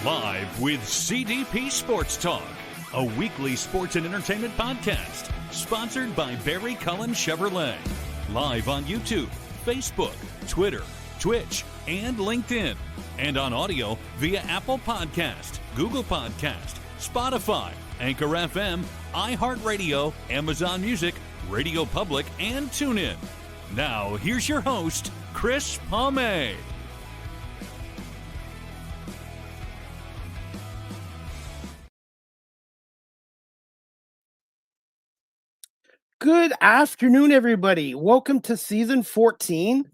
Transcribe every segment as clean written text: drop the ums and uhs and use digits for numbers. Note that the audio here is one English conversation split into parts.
Live with CDP Sports Talk, a weekly sports and entertainment podcast sponsored by Barry Cullen Chevrolet. Live on YouTube, Facebook, Twitter, Twitch, and LinkedIn. And on audio via Apple Podcast, Google Podcast, Spotify, Anchor FM, iHeartRadio, Amazon Music, Radio Public, and TuneIn. Now, here's your host, Chris Palme. Good afternoon, everybody. Welcome to Season 14,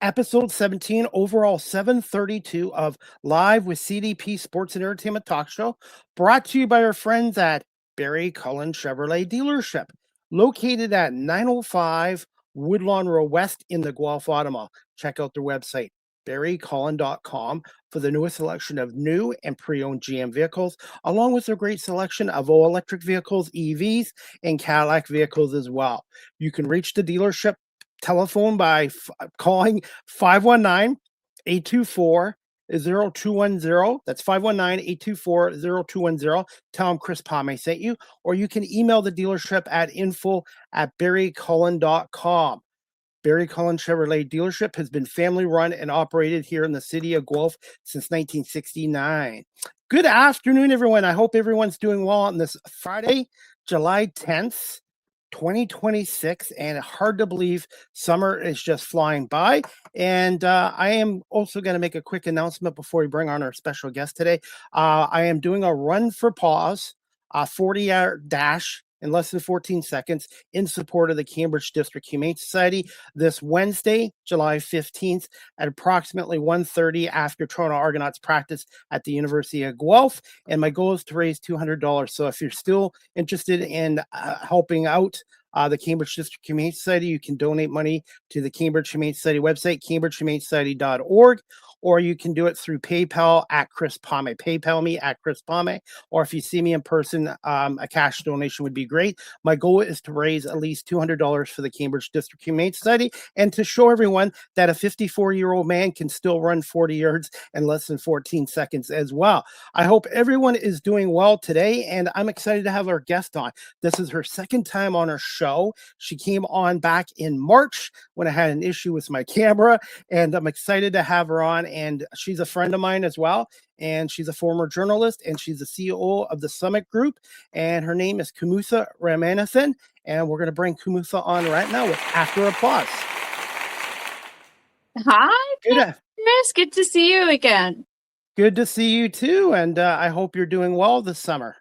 Episode 17, overall 732 of Live with CDP Sports and Entertainment Talk Show, brought to you by our friends at Barry Cullen Chevrolet Dealership, located at 905 Woodlawn Road West in the Guelph Automall. Check out their website, barrycullen.com, for the newest selection of new and pre-owned GM vehicles, along with their great selection of all-electric vehicles, EVs, and Cadillac vehicles as well. You can reach the dealership telephone by calling 519-824-0210. That's 519-824-0210. Tell them Chris Palme sent you. Or you can email the dealership at info@barrycullen.com. Barry Cullen Chevrolet Dealership has been family run and operated here in the city of Guelph since 1969. Good afternoon, everyone. I hope everyone's doing well on this Friday, July 10th, 2026. And hard to believe summer is just flying by. And I am also going to make a quick announcement before we bring on our special guest today. I am doing a Run for Pause, 40-yard dash in less than 14 seconds in support of the Cambridge District Humane Society this Wednesday, July 15th at approximately 1:30 after Toronto Argonauts practice at the University of Guelph. And my goal is to raise $200. So if you're still interested in helping out the Cambridge District Humane Society, you can donate money to the Cambridge Humane Society website, cambridgehumanesociety.org, or you can do it through PayPal at Chris Palme. PayPal me at Chris Palme, or if you see me in person, a cash donation would be great. My goal is to raise at least $200 for the Cambridge District Humane Society and to show everyone that a 54-year-old man can still run 40 yards in less than 14 seconds as well. I hope everyone is doing well today, and I'm excited to have our guest on. This is her second time on our show. She came on back in March when I had an issue with my camera, and I'm excited to have her on. And she's a friend of mine as well. And she's a former journalist, and she's the CEO of the Summit Group. And her name is Kumutha Ramanathan. And we're going to bring Kumutha on right now with after applause. Hi, Chris. Good to see you again. Good to see you too. And I hope you're doing well this summer.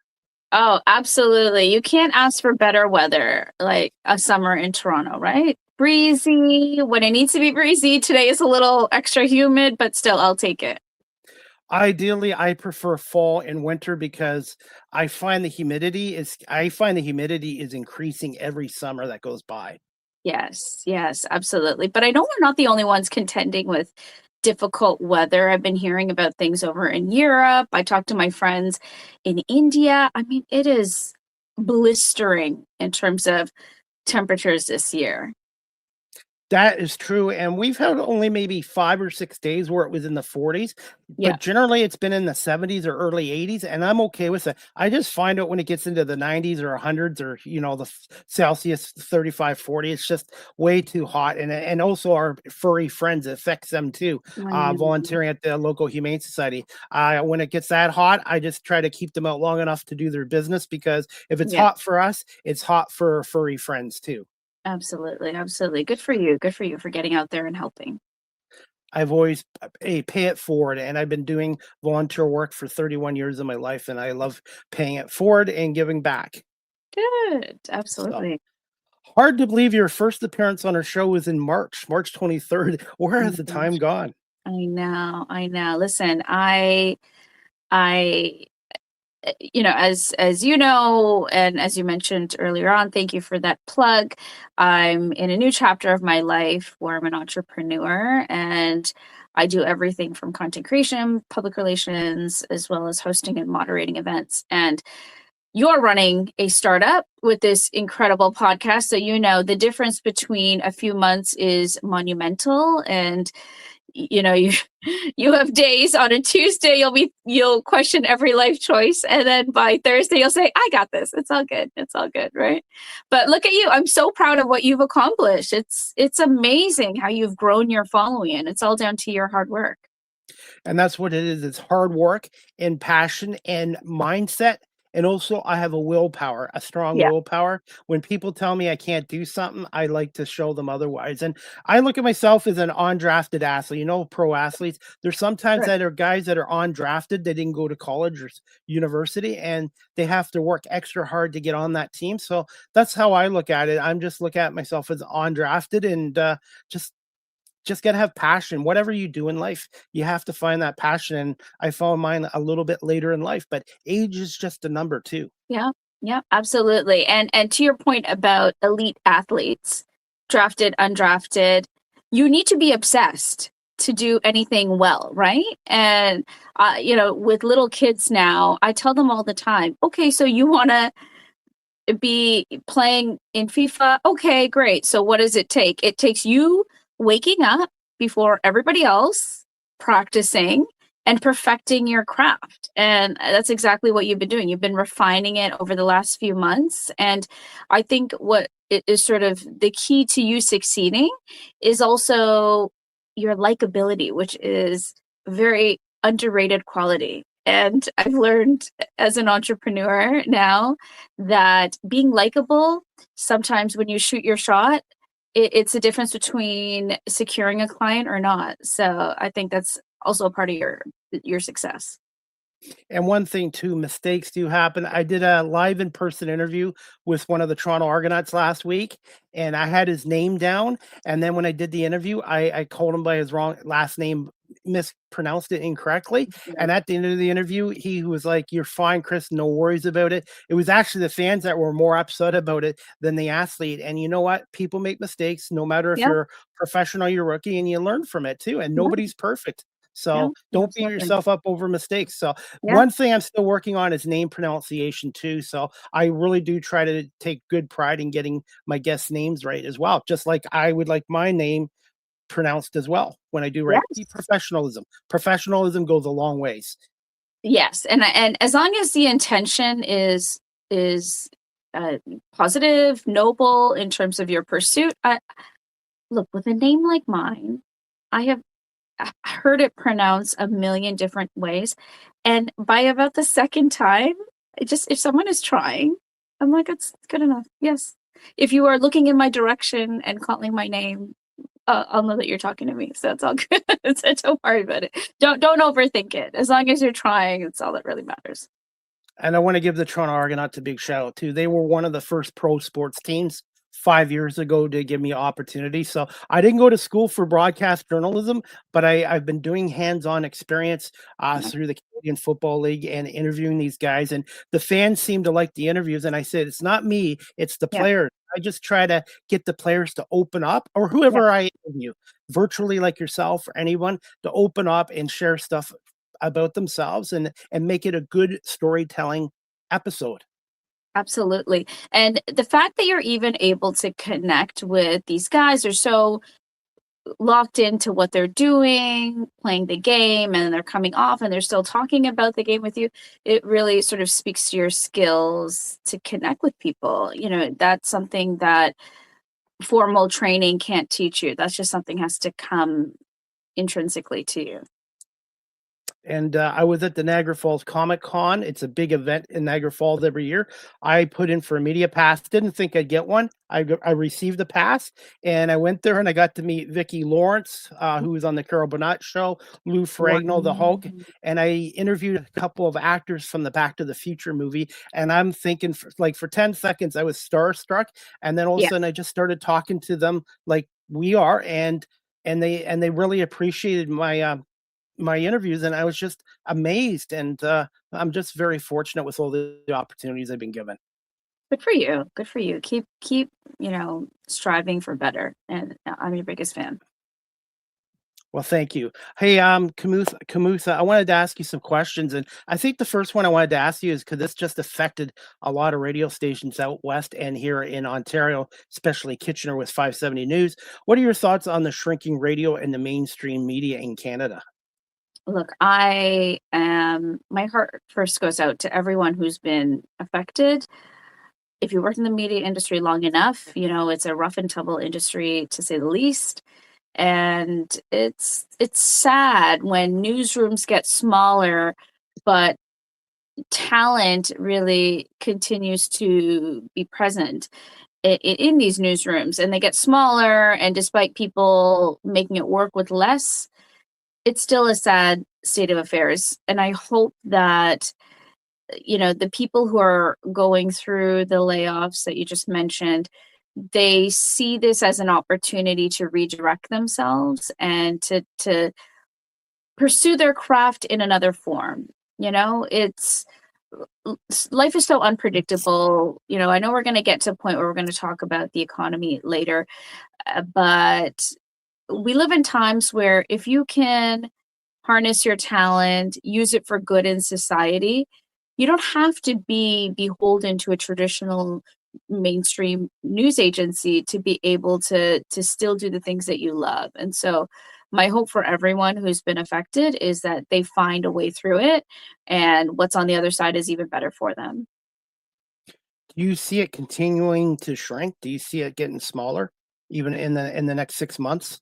Oh, absolutely. You can't ask for better weather, like a summer in Toronto, right? Breezy when it needs to be breezy. Today is a little extra humid, but still, I'll take it. Ideally, I prefer fall and winter because I find the humidity is increasing every summer that goes by. Yes, absolutely. But I know we're not the only ones contending with difficult weather. I've been hearing about things over in Europe. I talked to my friends in India. I mean, it is blistering in terms of temperatures this year. That is true. And we've had only maybe 5 or 6 days where it was in the 40s, but generally it's been in the 70s or early 80s. And I'm okay with that. I just find out when it gets into the 90s or 100s or, the Celsius 35, 40, it's just way too hot. And also our furry friends, it affects them too, volunteering at the local Humane Society. When it gets that hot, I just try to keep them out long enough to do their business, because if it's hot for us, it's hot for furry friends too. Absolutely. Good for you. Good for you for getting out there and helping. I've always pay it forward, and I've been doing volunteer work for 31 years of my life, and I love paying it forward and giving back. Good. Absolutely. So, hard to believe your first appearance on our show was in March 23rd. Where has the time gone? I know. Listen, I as you know, and as you mentioned earlier on, thank you for that plug. I'm in a new chapter of my life where I'm an entrepreneur, and I do everything from content creation, public relations, as well as hosting and moderating events. And you're running a startup with this incredible podcast. So, the difference between a few months is monumental. And you know, you have days on a Tuesday you'll question every life choice, and then by Thursday you'll say, I got this. It's all good. It's all good, right? But look at you. I'm so proud of what you've accomplished. It's amazing how you've grown your following, and it's all down to your hard work. And that's what it is. It's hard work and passion and mindset. And also, I have a willpower, a strong Yeah. willpower. When people tell me I can't do something, I like to show them otherwise. And I look at myself as an undrafted athlete. You know, pro athletes. There's sometimes Right. that are guys that are undrafted. They didn't go to college or university, and they have to work extra hard to get on that team. So that's how I look at it. I'm just looking at myself as undrafted, and just just got to have passion. Whatever you do in life, you have to find that passion. And I found mine a little bit later in life, but age is just a number too. Yeah. Yeah, absolutely. And to your point about elite athletes, drafted, undrafted, you need to be obsessed to do anything well, right? And with little kids now, I tell them all the time, okay, so you want to be playing in FIFA? Okay, great. So what does it take? It takes you waking up before everybody else, practicing and perfecting your craft. And that's exactly what you've been doing. You've been refining it over the last few months. And I think what is sort of the key to you succeeding is also your likability, which is very underrated quality. And I've learned as an entrepreneur now that being likable, sometimes when you shoot your shot, it's a difference between securing a client or not. So I think that's also a part of your success. And one thing too, mistakes do happen. I did a live in-person interview with one of the Toronto Argonauts last week, and I had his name down. And then when I did the interview, I called him by his wrong last name, mispronounced it incorrectly. Yeah. And at the end of the interview, he was like, "You're fine, Chris. No worries about it." It was actually the fans that were more upset about it than the athlete. And you know what? People make mistakes, no matter if Yeah. you're professional or you're rookie, and you learn from it too. And Yeah. nobody's perfect. Yeah. So don't beat Absolutely. yourself up over mistakes. So Yeah. one thing I'm still working on is name pronunciation too. So I really do try to take good pride in getting my guests' names right as well. Just like I would like my name pronounced as well when I do right. Yes. Professionalism. Professionalism goes a long ways. Yes. And as long as the intention is uh, positive, noble in terms of your pursuit, look, with a name like mine, I have heard it pronounced a million different ways. And by about the second time, if someone is trying, I'm like, it's good enough. Yes. If you are looking in my direction and calling my name, I'll know that you're talking to me. So it's all good. So don't worry about it. Don't overthink it. As long as you're trying, it's all that really matters. And I want to give the Toronto Argonauts a big shout out too. They were one of the first pro sports teams 5 years ago to give me opportunity. So I didn't go to school for broadcast journalism, but I've been doing hands-on experience Yeah. through the Canadian Football League and interviewing these guys. And the fans seem to like the interviews. And I said, it's not me, it's the Yeah. players. I just try to get the players to open up, or Yeah. whoever I interview, virtually like yourself or anyone, to open up and share stuff about themselves and make it a good storytelling episode. Absolutely. And the fact that you're even able to connect with these guys are so locked into what they're doing, playing the game, and they're coming off and they're still talking about the game with you. It really sort of speaks to your skills to connect with people. That's something that formal training can't teach you. That's just something has to come intrinsically to you. And I was at the Niagara Falls Comic Con. It's a big event in Niagara Falls every year. I put in for a media pass. Didn't think I'd get one. I received the pass, and I went there and I got to meet Vicki Lawrence, who was on the Carol Burnett show, Lou Ferrigno, the Hulk, Wow. and I interviewed a couple of actors from the Back to the Future movie. And I'm thinking, for 10 seconds, I was starstruck, and then all of a Yeah, sudden, I just started talking to them like we are, and they really appreciated my interviews, and I was just amazed. And I'm just very fortunate with all the opportunities I've been given. good for you. Good for you. Keep striving for better. And I'm your biggest fan. Well, thank you. Hey, Kumutha, I wanted to ask you some questions, and I think the first one I wanted to ask you is because this just affected a lot of radio stations out west and here in Ontario, especially Kitchener with 570 News. What are your thoughts on the shrinking radio and the mainstream media in Canada? Look, my heart first goes out to everyone who's been affected. If you work in the media industry long enough, you know, it's a rough and tumble industry to say the least. And it's sad when newsrooms get smaller, but talent really continues to be present in these newsrooms, and they get smaller, and despite people making it work with less, it's still a sad state of affairs. And I hope that, you know, the people who are going through the layoffs that you just mentioned, they see this as an opportunity to redirect themselves and to pursue their craft in another form. You know, it's life is so unpredictable. You know, I know we're going to get to a point where we're going to talk about the economy later, but we live in times where if you can harness your talent, use it for good in society, you don't have to be beholden to a traditional mainstream news agency to be able to still do the things that you love. And so my hope for everyone who's been affected is that they find a way through it, and what's on the other side is even better for them. Do you see it continuing to shrink? Do you see it getting smaller, even in the next 6 months?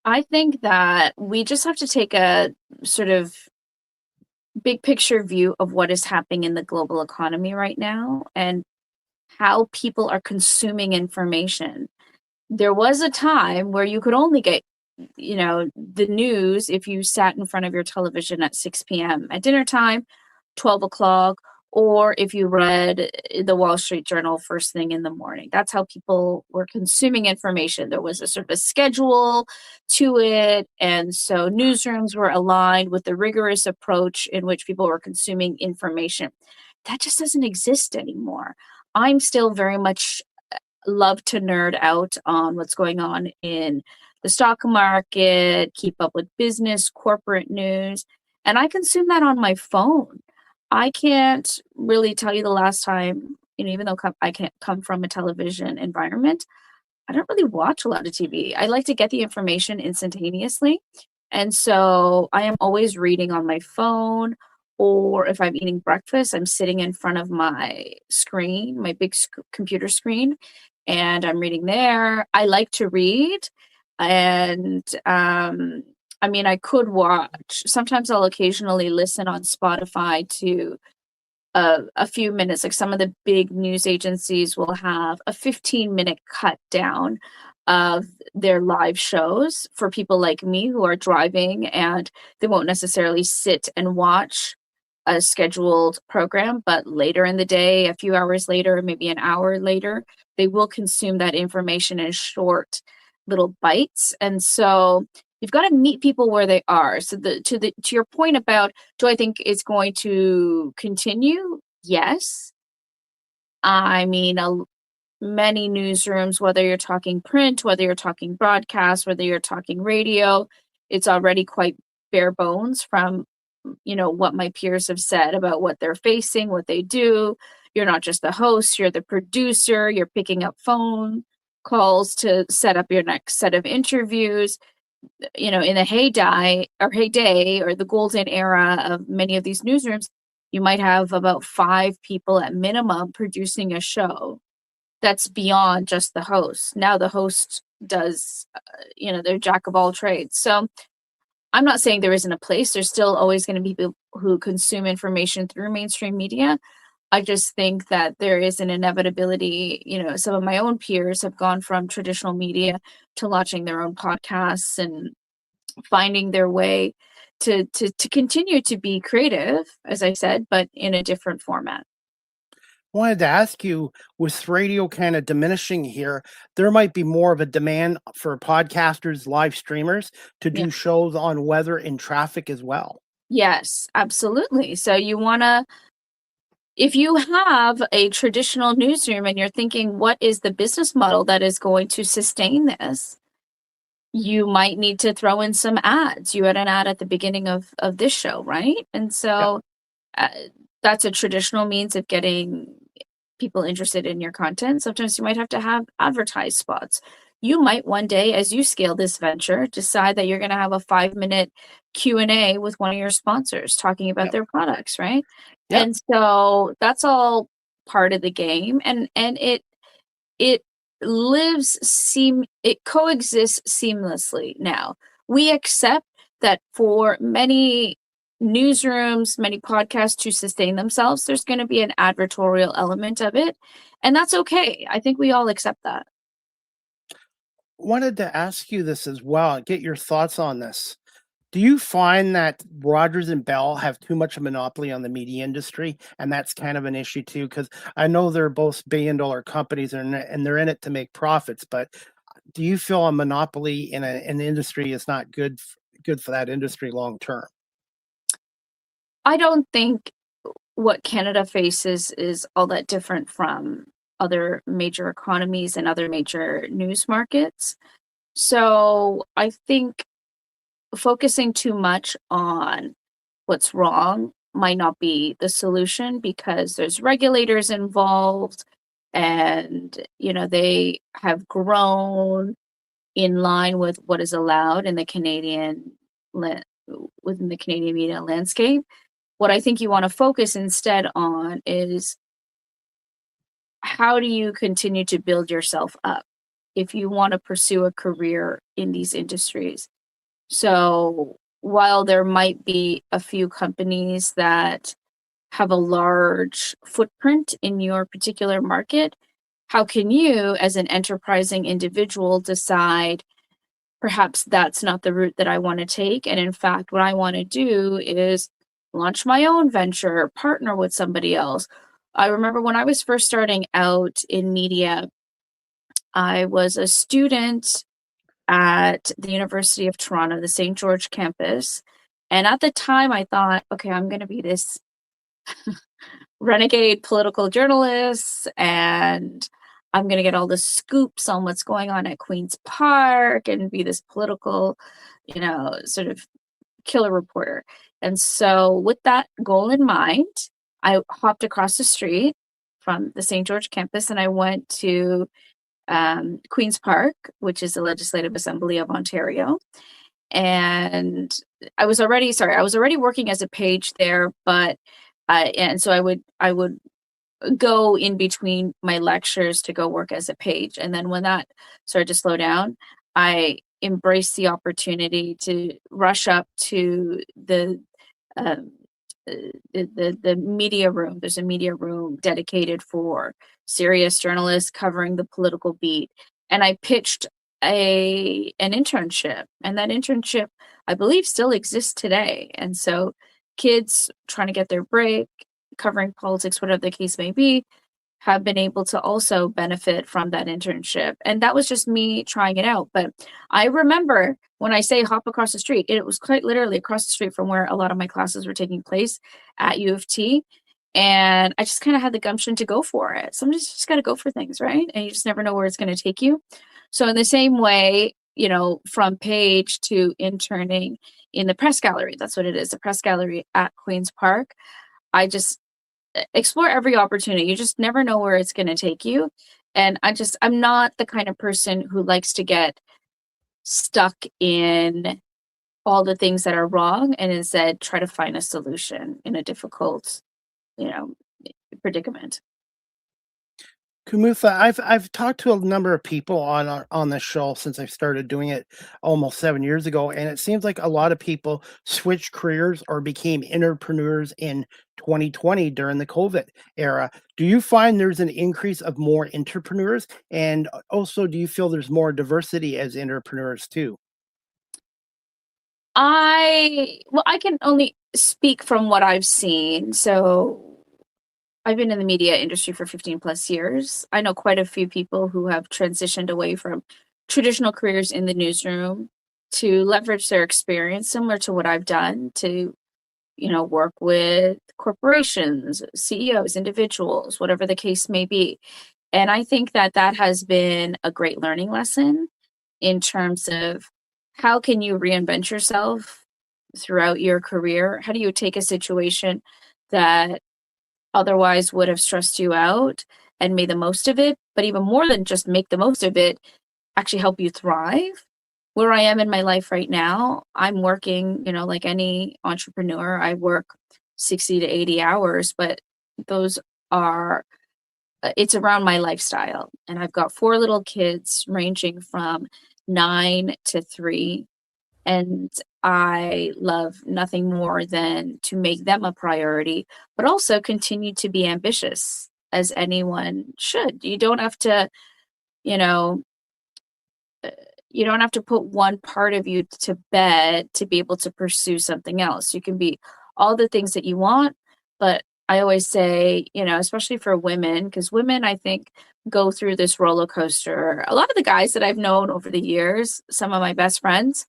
I think that we just have to take a sort of big picture view of what is happening in the global economy right now and how people are consuming information. There was a time where you could only get, you know, the news if you sat in front of your television at 6 p.m. at dinner time, 12 o'clock, or if you read the Wall Street Journal first thing in the morning. That's how people were consuming information. There was a sort of a schedule to it. And so newsrooms were aligned with the rigorous approach in which people were consuming information. That just doesn't exist anymore. I'm still very much love to nerd out on what's going on in the stock market, keep up with business, corporate news, and I consume that on my phone. I can't really tell you the last time, you know, even though I can't come from a television environment, I don't really watch a lot of TV. I like to get the information instantaneously. And so I am always reading on my phone, or if I'm eating breakfast, I'm sitting in front of my screen, my big computer screen, and I'm reading there. I like to read. And I mean, I could watch, sometimes I'll occasionally listen on Spotify to a few minutes. Like some of the big news agencies will have a 15-minute cut down of their live shows for people like me who are driving and they won't necessarily sit and watch a scheduled program, but later in the day, a few hours later, maybe an hour later, they will consume that information in short little bites. And so you've got to meet people where they are. So to your point about, do I think it's going to continue? Yes. I mean, many newsrooms, whether you're talking print, whether you're talking broadcast, whether you're talking radio, it's already quite bare bones from, you know, what my peers have said about what they're facing, what they do. You're not just the host, you're the producer, you're picking up phone calls to set up your next set of interviews. You know, in the heyday or the golden era of many of these newsrooms, you might have about 5 people at minimum producing a show that's beyond just the host. Now the host does, you know, they're jack of all trades. So I'm not saying there isn't a place. There's still always going to be people who consume information through mainstream media. I just think that there is an inevitability. You know, some of my own peers have gone from traditional media to launching their own podcasts and finding their way to continue to be creative, as I said, but in a different format. Wanted to ask you, with radio kind of diminishing here, there might be more of a demand for podcasters, live streamers to Yeah. do shows on weather and traffic as well. Yes, absolutely. So you want to, if you have a traditional newsroom and you're thinking, what is the business model that is going to sustain this? you might need to throw in some ads. You had an ad at the beginning of this show, right? And Yep. so that's a traditional means of getting people interested in your content. Sometimes you might have to have advertised spots. You might one day, as you scale this venture, decide that you're going to have a 5-minute Q&A with one of your sponsors talking about Yep. their products, right? Yep. And so that's all part of the game, and it it coexists seamlessly now. We accept that for many newsrooms, many podcasts to sustain themselves, there's going to be an advertorial element of it, and that's okay. I think we all accept that. Wanted to ask you this as well, get your thoughts on this. Do you find that Rogers and Bell have too much of a monopoly on the media industry? And that's kind of an issue too, because I know they're both billion-dollar companies and they're in it to make profits. But do you feel a monopoly in an industry is not good for that industry long term? I don't think what Canada faces is all that different from other major economies and other major news markets. So I think focusing too much on what's wrong might not be the solution, because there's regulators involved, and they have grown in line with what is allowed in the within the Canadian media landscape. What I think you want to focus instead on is, how do you continue to build yourself up if you want to pursue a career in these industries? So while there might be a few companies that have a large footprint in your particular market, how can you, as an enterprising individual, decide perhaps that's not the route that I want to take? And in fact, what I want to do is launch my own venture, partner with somebody else. I remember when I was first starting out in media, I was a student at the University of Toronto, the St. George campus. And at the time, I thought, okay, I'm going to be this renegade political journalist, and I'm going to get all the scoops on what's going on at Queen's Park and be this political, sort of killer reporter. And so, with that goal in mind, I hopped across the street from the St. George campus and I went to Queen's Park, which is the Legislative Assembly of Ontario. And I was already working as a page there, but and so I would go in between my lectures to go work as a page. And then when that started to slow down, I embraced the opportunity to rush up to um, the media room. There's a media room dedicated for serious journalists covering the political beat, and I pitched an internship, and that internship, I believe, still exists today. And so kids trying to get their break covering politics, whatever the case may be, have been able to also benefit from that internship. And that was just me trying it out. But I remember when I say hop across the street, it was quite literally across the street from where a lot of my classes were taking place at U of T. And I just kind of had the gumption to go for it. Sometimes you just got to go for things, right? And you just never know where it's going to take you. So in the same way, from page to interning in the press gallery, that's what it is, the press gallery at Queen's Park. I just explore every opportunity. You just never know where it's going to take you. And I'm not the kind of person who likes to get stuck in all the things that are wrong and instead try to find a solution in a difficult, predicament. Kumutha, I've talked to a number of people on the show since I started doing it almost 7 years ago, and it seems like a lot of people switched careers or became entrepreneurs in 2020 during the COVID era. Do you find there's an increase of more entrepreneurs, and also do you feel there's more diversity as entrepreneurs too? I can only speak from what I've seen. So I've been in the media industry for 15 plus years. I know quite a few people who have transitioned away from traditional careers in the newsroom to leverage their experience, similar to what I've done, to, work with corporations, CEOs, individuals, whatever the case may be. And I think that has been a great learning lesson in terms of how can you reinvent yourself throughout your career? How do you take a situation that otherwise would have stressed you out and made the most of it, but even more than just make the most of it, actually help you thrive? Where I am in my life right now, I'm working, like any entrepreneur, I work 60 to 80 hours, but those are it's around my lifestyle. And I've got 4 little kids ranging from 9 to 3, and I love nothing more than to make them a priority, but also continue to be ambitious as anyone should. You know, you don't have to put one part of you to bed to be able to pursue something else. You can be all the things that you want, but I always say, especially for women, because women, I think, go through this roller coaster. A lot of the guys that I've known over the years, some of my best friends,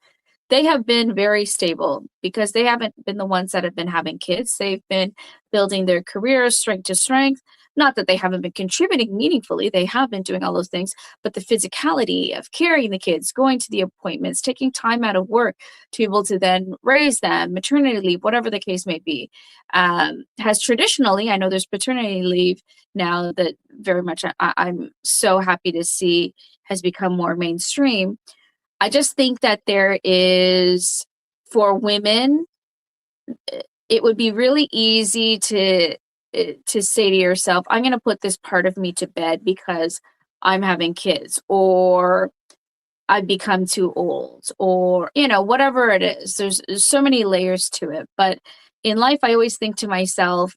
they have been very stable because they haven't been the ones that have been having kids. They've been building their careers strength to strength. Not that they haven't been contributing meaningfully, they have been doing all those things, but the physicality of carrying the kids, going to the appointments, taking time out of work to be able to then raise them, maternity leave, whatever the case may be, has traditionally, I know there's paternity leave now that very much I'm so happy to see has become more mainstream. I just think that there is, for women, it would be really easy to say to yourself, I'm going to put this part of me to bed because I'm having kids, or I've become too old, or, whatever it is. There's so many layers to it. But in life, I always think to myself,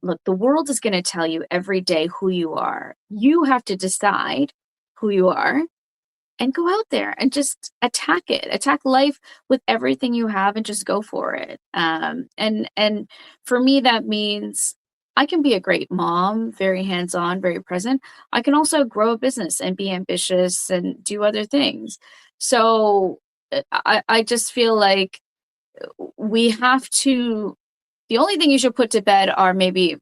look, the world is going to tell you every day who you are. You have to decide who you are and go out there and just attack life with everything you have and just go for it. And for me, that means I can be a great mom, very hands-on, very present. I can also grow a business and be ambitious and do other things. So I just feel like we have to, the only thing you should put to bed are maybe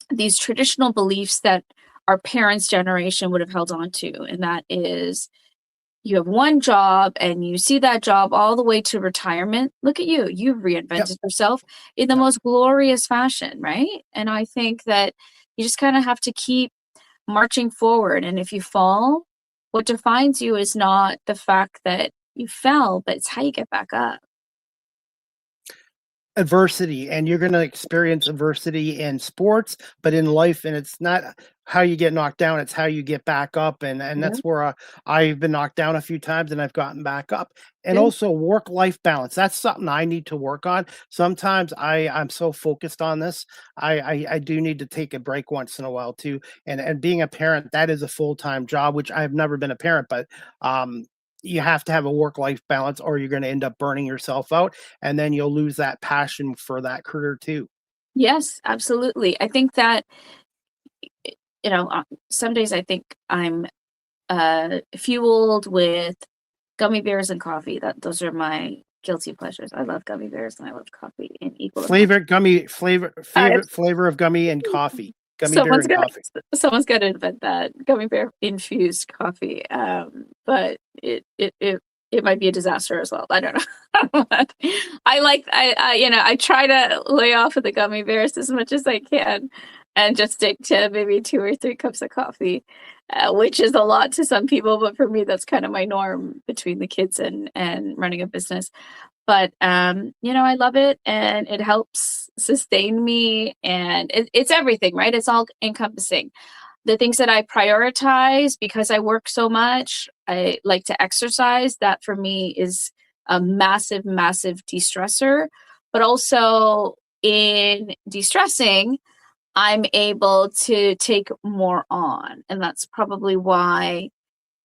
these traditional beliefs that our parents' generation would have held on to. And that is, you have one job and you see that job all the way to retirement. Look at you. You've reinvented yourself in the most glorious fashion, right? And I think that you just kind of have to keep marching forward. And if you fall, what defines you is not the fact that you fell, but it's how you get back up. Adversity, and you're going to experience adversity in sports, but in life, and it's not how you get knocked down, it's how you get back up. And that's where I've been knocked down a few times and I've gotten back up. And also work-life balance, that's something I need to work on. Sometimes I'm so focused on this, I do need to take a break once in a while too. And being a parent, that is a full-time job, which I've never been a parent, but you have to have a work-life balance or you're going to end up burning yourself out, and then you'll lose that passion for that career too. Yes, absolutely. I think that, some days I think I'm fueled with gummy bears and coffee. Those are my guilty pleasures. I love gummy bears and I love coffee in equal favorite flavor of gummy and coffee. Gummy bear and coffee. Someone's got to invent that gummy bear infused coffee. But it might be a disaster as well. I don't know. I try to lay off of the gummy bears as much as I can, and just stick to maybe 2 or 3 cups of coffee, which is a lot to some people, but for me, that's kind of my norm between the kids and running a business. But I love it, and it helps sustain me, and it's everything, right? It's all encompassing. The things that I prioritize because I work so much, I like to exercise. That for me is a massive, massive de-stressor. But also in de-stressing, I'm able to take more on. And that's probably why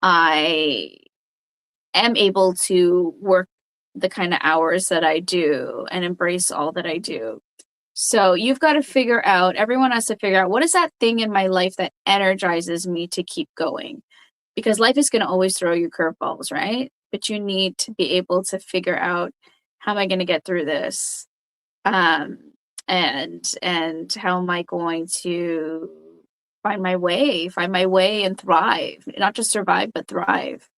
I am able to work the kind of hours that I do and embrace all that I do. So you've got to figure out, everyone has to figure out, what is that thing in my life that energizes me to keep going? Because life is going to always throw you curveballs, right? But you need to be able to figure out, how am I going to get through this? And how am I going to find my way and thrive, not just survive, but thrive.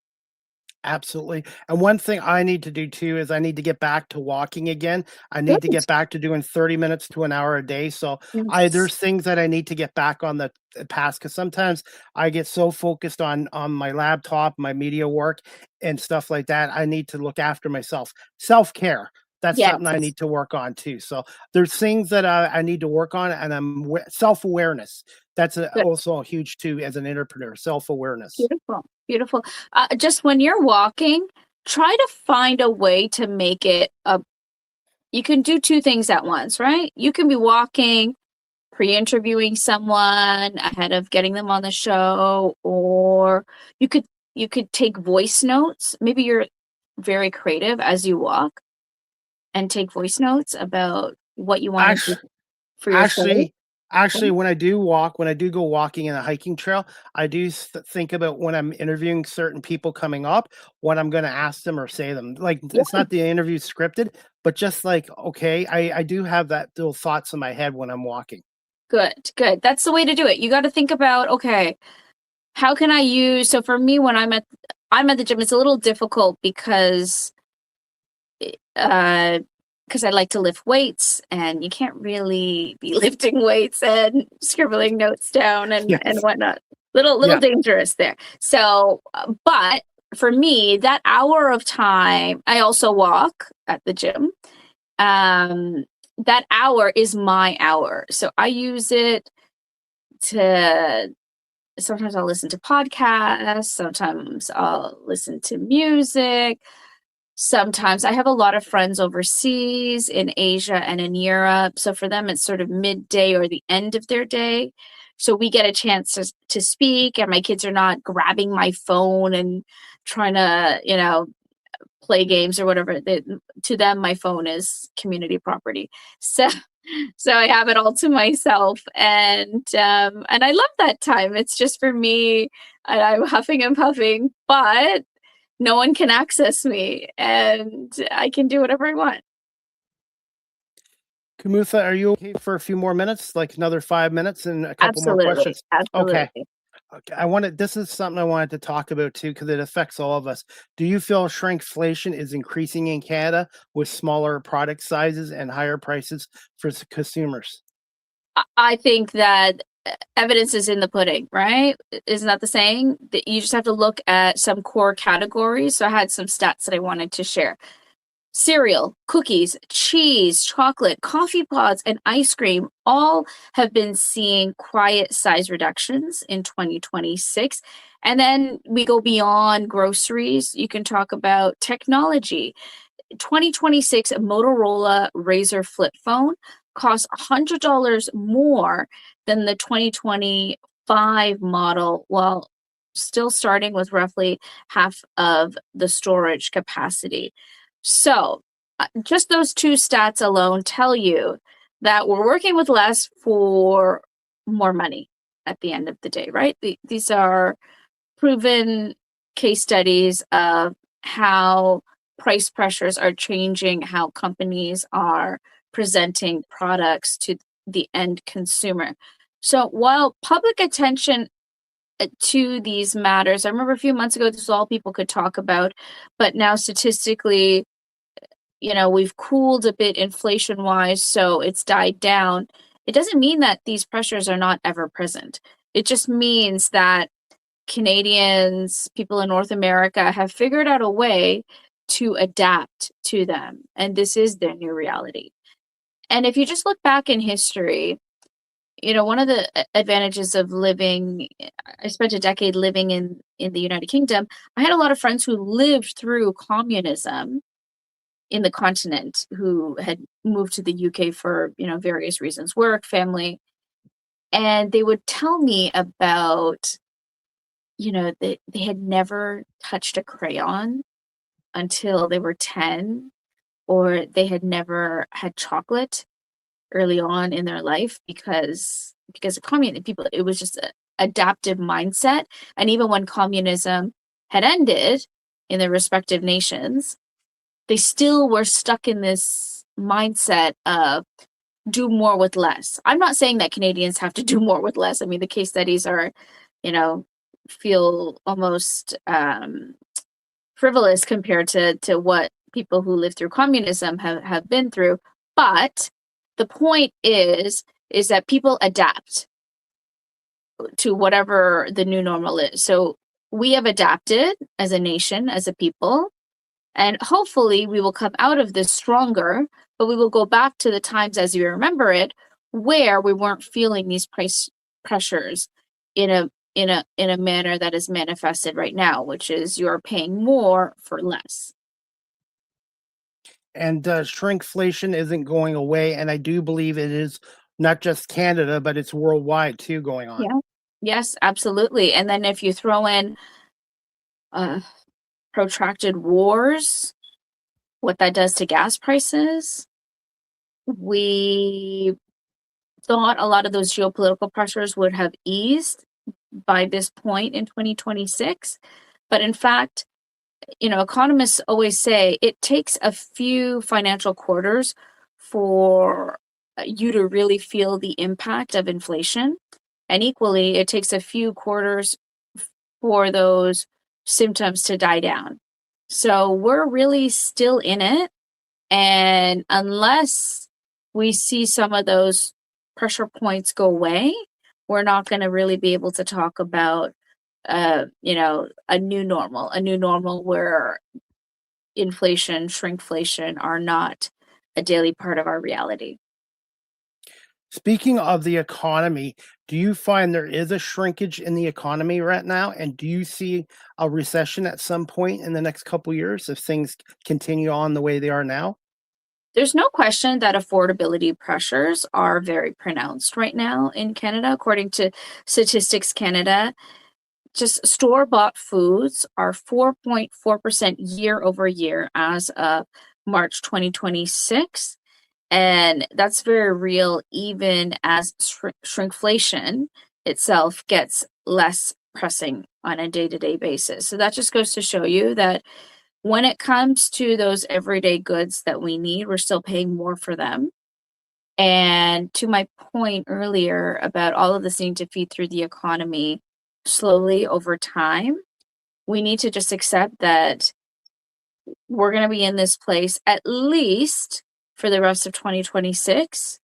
Absolutely. And one thing I need to do too is I need to get back to walking again. I need to Good. get back to doing 30 minutes to an hour a day. So Yes. there's things that I need to get back on the path, because sometimes I get so focused on my laptop, my media work and stuff like that. I need to look after myself. Self-care. That's something I Yes. need to work on too. So there's things that I need to work on, and self-awareness. That's Good. also huge too as an entrepreneur. Self-awareness. Beautiful. Beautiful. Just when you're walking, try to find a way to make it a you can do two things at once, right? You can be walking, pre-interviewing someone ahead of getting them on the show, or you could you could take voice notes. Maybe you're very creative as you walk and take voice notes about what you want to do Actually, for your show. Actually actually, when I do walk when I do go walking in a hiking trail, I do think about when I'm interviewing certain people coming up, what I'm gonna ask them or say them. Like, it's Yeah, not the interview scripted, but just like, okay, I do have that little thoughts in my head when I'm walking. good, good. That's the way to do it. You got to think about, okay, how can I use so for me when I'm at the gym, it's a little difficult uh because I like to lift weights and you can't really be lifting weights and scribbling notes down and Yes. whatnot. Little Yeah. dangerous there. So, but for me, that hour of time, I also walk at the gym. Um, that hour is my hour. So I use it to sometimes I'll listen to podcasts, sometimes I'll listen to music. Sometimes I have a lot of friends overseas in Asia and in Europe. So for them, it's sort of midday or the end of their day. So we get a chance to speak, and my kids are not grabbing my phone and trying to, play games or whatever. To them, my phone is community property. So, so I have it all to myself, and I love that time. It's just for me, and I'm huffing and puffing, but no one can access me and I can do whatever I want. Kumutha, are you okay for a few more minutes? Like another 5 minutes and a couple more Absolutely. questions? Okay. Absolutely. Okay, this is something I wanted to talk about too, because it affects all of us. Do you feel shrinkflation is increasing in Canada with smaller product sizes and higher prices for consumers? I think that evidence is in the pudding, right? Isn't that the saying? That you just have to look at some core categories. So I had some stats that I wanted to share. Cereal, cookies, cheese, chocolate, coffee pods, and ice cream all have been seeing quiet size reductions in 2026. And then we go beyond groceries. You can talk about technology. 2026 Motorola Razr flip phone costs $100 more than the 2025 model, while still starting with roughly half of the storage capacity. So, just those two stats alone tell you that we're working with less for more money at the end of the day, right? These are proven case studies of how price pressures are changing how companies are presenting products to the end consumer. So while public attention to these matters, I remember a few months ago, this was all people could talk about, but now statistically, we've cooled a bit inflation wise, so it's died down. It doesn't mean that these pressures are not ever present. It just means that Canadians, people in North America have figured out a way to adapt to them. And this is their new reality. And if you just look back in history, one of the advantages of living, I spent a decade living in the United Kingdom. I had a lot of friends who lived through communism in the continent who had moved to the UK for, various reasons, work, family. And they would tell me about they had never touched a crayon until they were 10, or they had never had chocolate early on in their life because of communism. People, it was just an adaptive mindset. And even when communism had ended in their respective nations, they still were stuck in this mindset of do more with less. I'm not saying that Canadians have to do more with less. I mean, the case studies are, you know, feel almost frivolous compared to what people who lived through communism have been through. But the point is that people adapt to whatever the new normal is. So we have adapted as a nation, as a people, and hopefully we will come out of this stronger, but we will go back to the times as you remember it, where we weren't feeling these price pressures in a manner that is manifested right now, which is you're paying more for less. And shrinkflation isn't going away, and I do believe it is not just Canada, but it's worldwide too going on. Yeah. Yes, absolutely. And then if you throw in protracted wars, what that does to gas prices, we thought a lot of those geopolitical pressures would have eased by this point in 2026. But in fact, economists always say it takes a few financial quarters for you to really feel the impact of inflation. And equally, it takes a few quarters for those symptoms to die down. So we're really still in it. And unless we see some of those pressure points go away, we're not going to really be able to talk about, a new normal where inflation, shrinkflation are not a daily part of our reality. Speaking of the economy, do you find there is a shrinkage in the economy right now? And do you see a recession at some point in the next couple of years if things continue on the way they are now? There's no question that affordability pressures are very pronounced right now in Canada. According to Statistics Canada, just store-bought foods are 4.4% year over year as of March 2026. And that's very real, even as shrinkflation itself gets less pressing on a day-to-day basis. So that just goes to show you that when it comes to those everyday goods that we need, we're still paying more for them. And to my point earlier about all of this needing to feed through the economy slowly over time, we need to just accept that we're going to be in this place at least for the rest of 2026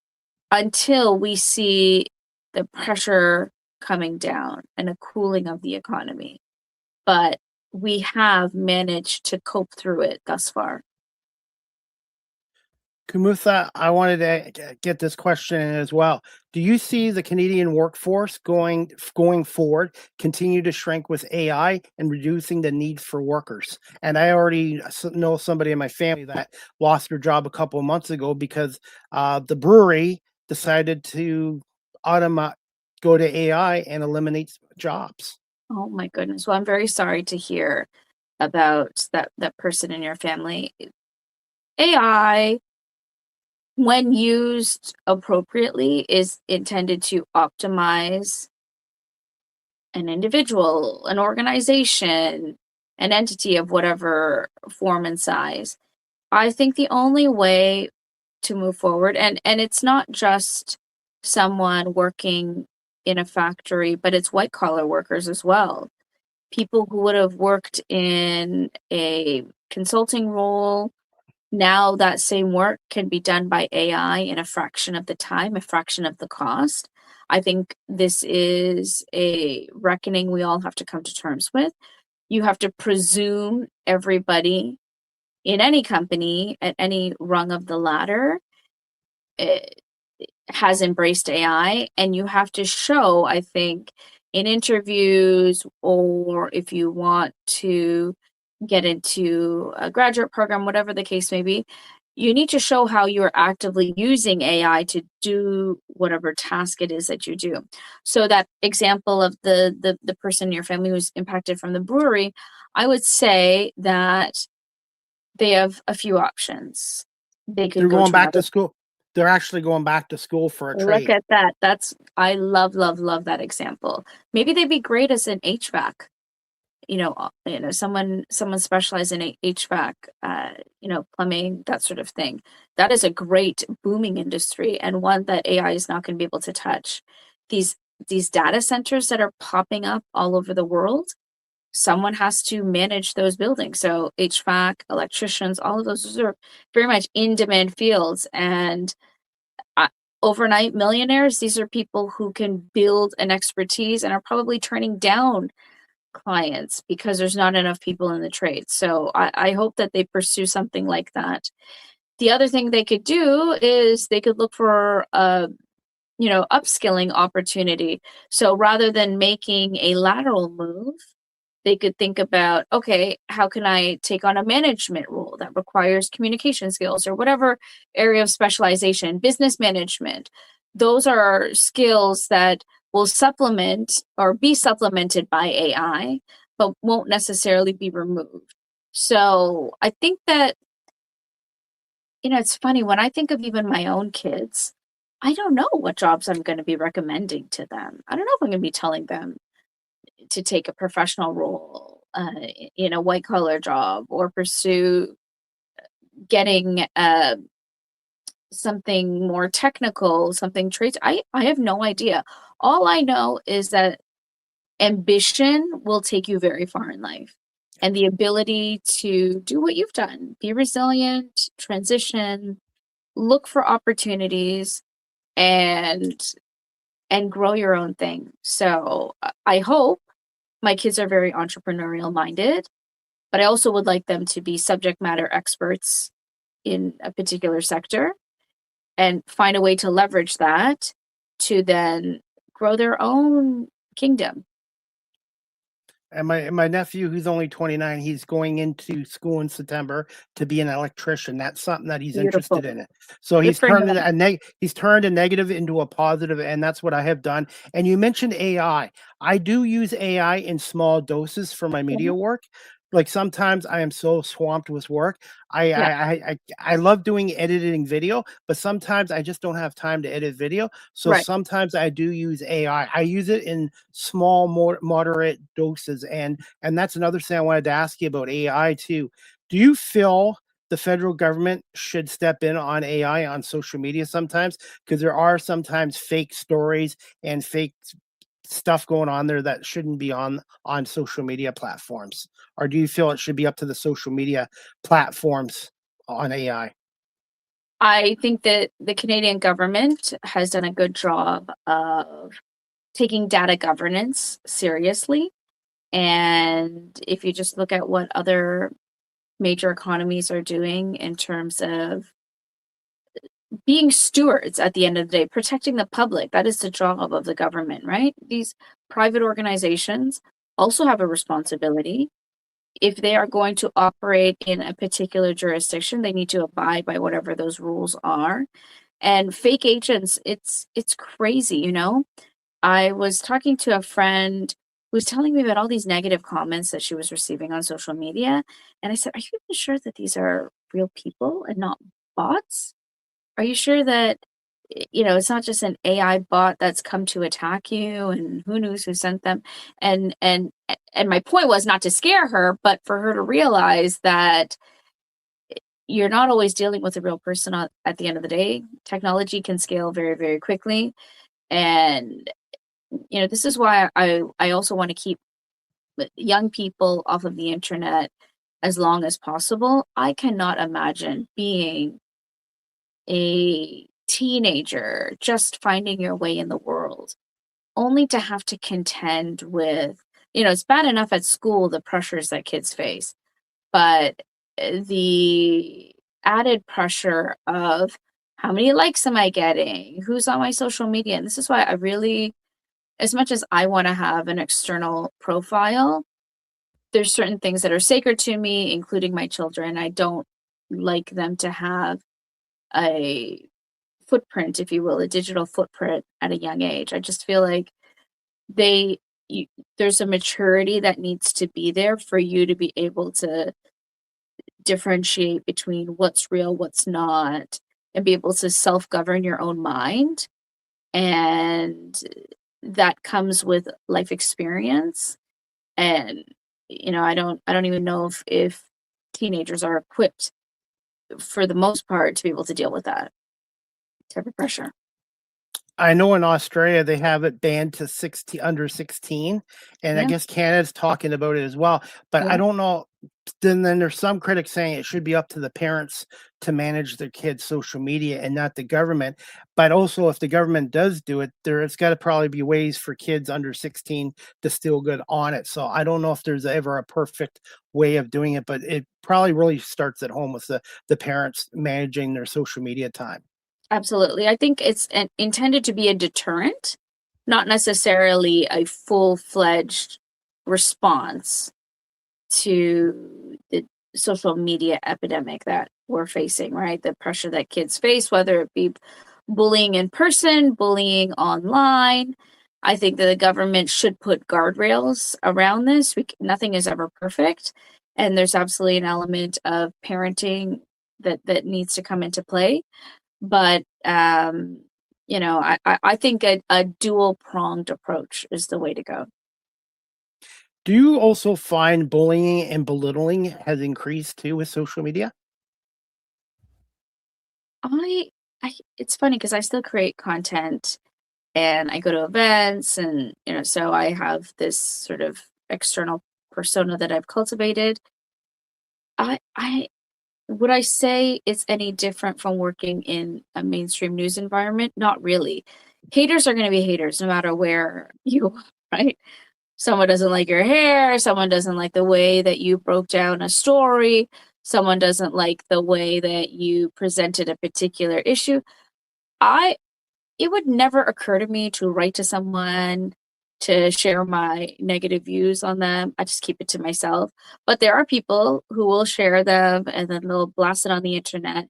until we see the pressure coming down and a cooling of the economy. But we have managed to cope through it thus far. Kumutha, I wanted to get this question in as well. Do you see the Canadian workforce going forward continue to shrink with AI and reducing the need for workers? And I already know somebody in my family that lost their job a couple of months ago because the brewery decided to go to AI and eliminate jobs. Oh my goodness. Well, I'm very sorry to hear about that person in your family. AI, when used appropriately, is intended to optimize an individual, an organization, an entity of whatever form and size. I think the only way to move forward, and it's not just someone working in a factory, but it's white collar workers as well. People who would have worked in a consulting role, now that same work can be done by AI in a fraction of the time, a fraction of the cost. I think this is a reckoning we all have to come to terms with. You have to presume everybody in any company at any rung of the ladder has embraced AI, and you have to show, I think, in interviews, or if you want to get into a graduate program, whatever the case may be, you need to show how you're actively using AI to do whatever task it is that you do. So that example of the person in your family who's impacted from the brewery, I would say that they have a few options. They're going back to school. They're actually going back to school for a trade. Look at that. I love that example. Maybe they'd be great as an HVAC. Someone specialized in HVAC, plumbing, that sort of thing. That is a great booming industry, and one that AI is not going to be able to touch. These data centers that are popping up all over the world, someone has to manage those buildings. So HVAC, electricians, all of those are very much in demand fields. And overnight millionaires, these are people who can build an expertise and are probably turning down clients because there's not enough people in the trade. So I hope that they pursue something like that. The other thing they could do is they could look for upskilling opportunity. So rather than making a lateral move, they could think about, okay, how can I take on a management role that requires communication skills or whatever area of specialization, business management. Those are skills that will supplement or be supplemented by AI, but won't necessarily be removed. So I think that, it's funny when I think of even my own kids, I don't know what jobs I'm going to be recommending to them. I don't know if I'm going to be telling them to take a professional role in a white collar job or pursue getting something more technical, something trades. I have no idea. All I know is that ambition will take you very far in life, and the ability to do what you've done, be resilient, transition, look for opportunities, and grow your own thing. So I hope my kids are very entrepreneurial minded, but I also would like them to be subject matter experts in a particular sector and find a way to leverage that to then grow their own kingdom. And my nephew, who's only 29, he's going into school in September to be an electrician. That's something that he's Beautiful. interested in. It. So he's turned a negative into a positive, and that's what I have done. And you mentioned AI. I do use AI in small doses for my media work. Like sometimes I am so swamped with work. I love doing editing video, but sometimes I just don't have time to edit video. So sometimes I do use AI. I use it in small, moderate doses, and that's another thing I wanted to ask you about AI too. Do you feel the federal government should step in on AI on social media sometimes? Because there are sometimes fake stories and fake stuff going on there that shouldn't be on social media platforms. Or do you feel it should be up to the social media platforms on AI? I think that the Canadian government has done a good job of taking data governance seriously. And if you just look at what other major economies are doing in terms of being stewards at the end of the day, protecting the public, that is the job of the government, right? These private organizations also have a responsibility. If they are going to operate in a particular jurisdiction, they need to abide by whatever those rules are. And fake agents, it's crazy, I was talking to a friend who was telling me about all these negative comments that she was receiving on social media. And I said, are you even sure that these are real people and not bots? Are you sure that, it's not just an AI bot that's come to attack you and who knows who sent them? And my point was not to scare her, but for her to realize that you're not always dealing with a real person at the end of the day. Technology can scale very, very quickly. And this is why I also want to keep young people off of the internet as long as possible. I cannot imagine being a teenager just finding your way in the world, only to have to contend with, it's bad enough at school, the pressures that kids face, but the added pressure of how many likes am I getting? Who's on my social media? And this is why I really, as much as I want to have an external profile, there's certain things that are sacred to me, including my children. I don't like them to have a footprint, if you will, a digital footprint at a young age. I just feel like there's a maturity that needs to be there for you to be able to differentiate between what's real, what's not, and be able to self-govern your own mind. And that comes with life experience. And I don't even know if teenagers are equipped for the most part to be able to deal with that type of pressure. I know in Australia they have it banned to 16 under 16, and I Yeah, guess Canada's talking about it as well. But I yeah, don't know. Then there's some critics saying it should be up to the parents to manage their kids' social media and not the government. But also, if the government does do it, it's got to probably be ways for kids under 16 to still get on it. So I don't know if there's ever a perfect way of doing it, but it probably really starts at home with the parents managing their social media time. absolutely. I think it's intended to be a deterrent, not necessarily a full-fledged response to the social media epidemic that we're facing, right? The pressure that kids face, whether it be bullying in person, bullying online. I think that the government should put guardrails around this. Nothing is ever perfect, and there's absolutely an element of parenting that needs to come into play. But I think a dual pronged approach is the way to go. Do you also find bullying and belittling has increased too with social media? I it's funny because I still create content and I go to events, and so I have this sort of external persona that I've cultivated. I would I say it's any different from working in a mainstream news environment? Not really. Haters are going to be haters no matter where you are, right? Someone doesn't like your hair, someone doesn't like the way that you broke down a story, someone doesn't like the way that you presented a particular issue. I It would never occur to me to write to someone to share my negative views on them. I just keep it to myself. But there are people who will share them and then they'll blast it on the internet.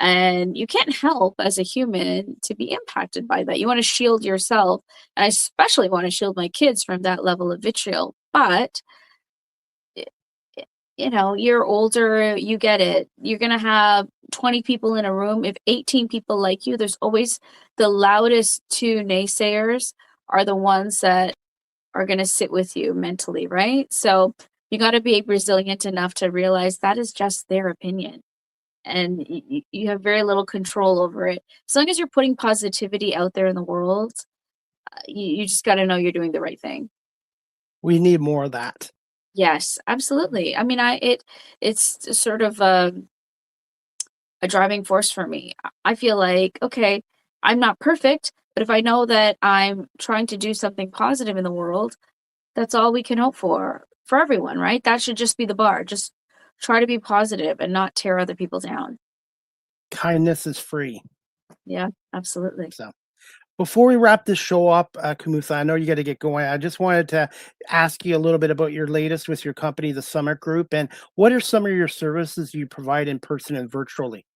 And you can't help as a human to be impacted by that. You want to shield yourself. And I especially want to shield my kids from that level of vitriol. But you're older, you get it. You're going to have 20 people in a room. If 18 people like you, there's always the loudest two naysayers are the ones that are going to sit with you mentally, right? So you got to be resilient enough to realize that is just their opinion. And you have very little control over it. As long as you're putting positivity out there in the world, you just got to know you're doing the right thing. We need more of that. Yes, absolutely. I mean, it's sort of a driving force for me. I feel like, okay, I'm not perfect, but if I know that I'm trying to do something positive in the world, that's all we can hope for everyone, right? That should just be the bar. Just try to be positive and not tear other people down. Kindness is free. Yeah, absolutely. So before we wrap this show up, Kumutha, I know you got to get going. I just wanted to ask you a little bit about your latest with your company, the Summit Group, and what are some of your services you provide in person and virtually?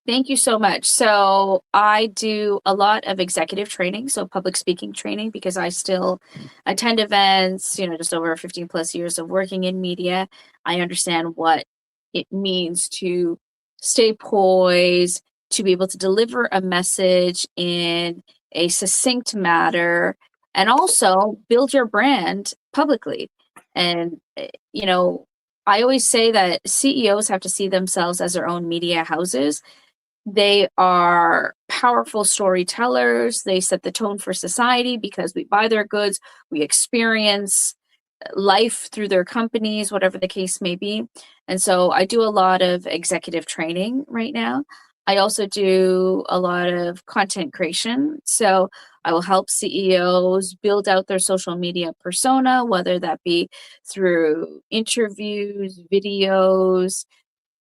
Thank you so much. So I do a lot of executive training, so public speaking training, because I still attend events, just over 15 plus years of working in media. I understand what it means to stay poised, to be able to deliver a message in a succinct manner, and also build your brand publicly. And, I always say that CEOs have to see themselves as their own media houses. They are powerful storytellers. They set the tone for society because we buy their goods, we experience life through their companies, whatever the case may be. And so I do a lot of executive training right now. I also do a lot of content creation. So I will help CEOs build out their social media persona, whether that be through interviews, videos,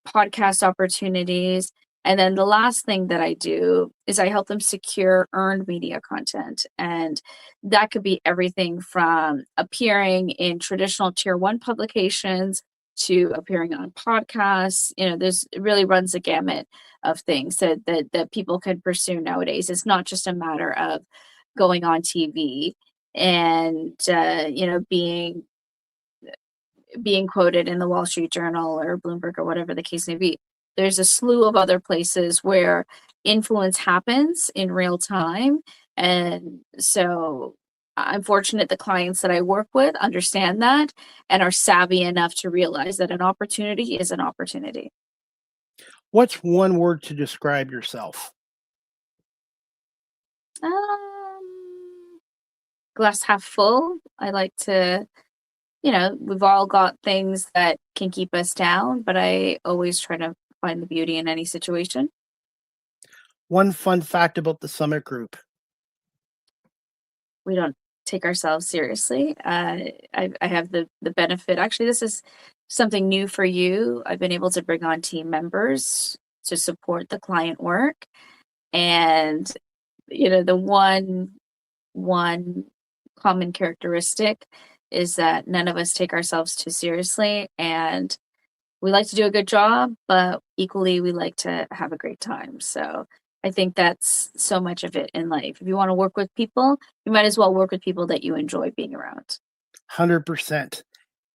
podcast opportunities. And then the last thing that I do is I help them secure earned media content. And that could be everything from appearing in traditional tier one publications to appearing on podcasts. It really runs the gamut of things that people can pursue nowadays. It's not just a matter of going on TV and being quoted in the Wall Street Journal or Bloomberg or whatever the case may be. There's a slew of other places where influence happens in real time. And so I'm fortunate the clients that I work with understand that and are savvy enough to realize that an opportunity is an opportunity. What's one word to describe yourself? Glass half full. I like to, we've all got things that can keep us down, but I always try to find the beauty in any situation. One fun fact about the Summit Group. We don't take ourselves seriously. I have the benefit. Actually, this is something new for you. I've been able to bring on team members to support the client work, and the one common characteristic is that none of us take ourselves too seriously, and we like to do a good job, but equally we like to have a great time. So I think that's so much of it in life. If you want to work with people, you might as well work with people that you enjoy being around. 100%.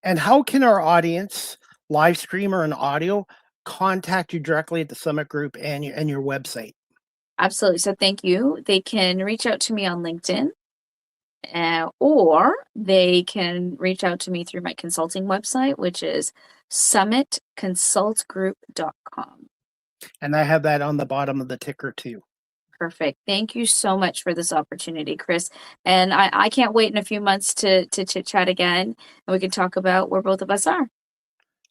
And how can our audience, live stream or an audio, contact you directly at the Summit Group and your website? Absolutely. So thank you. They can reach out to me on LinkedIn, or they can reach out to me through my consulting website, which is summitconsultgroup.com. And I have that on the bottom of the ticker too. Perfect. Thank you so much for this opportunity, Chris. And I can't wait in a few months to chit chat again, and we can talk about where both of us are.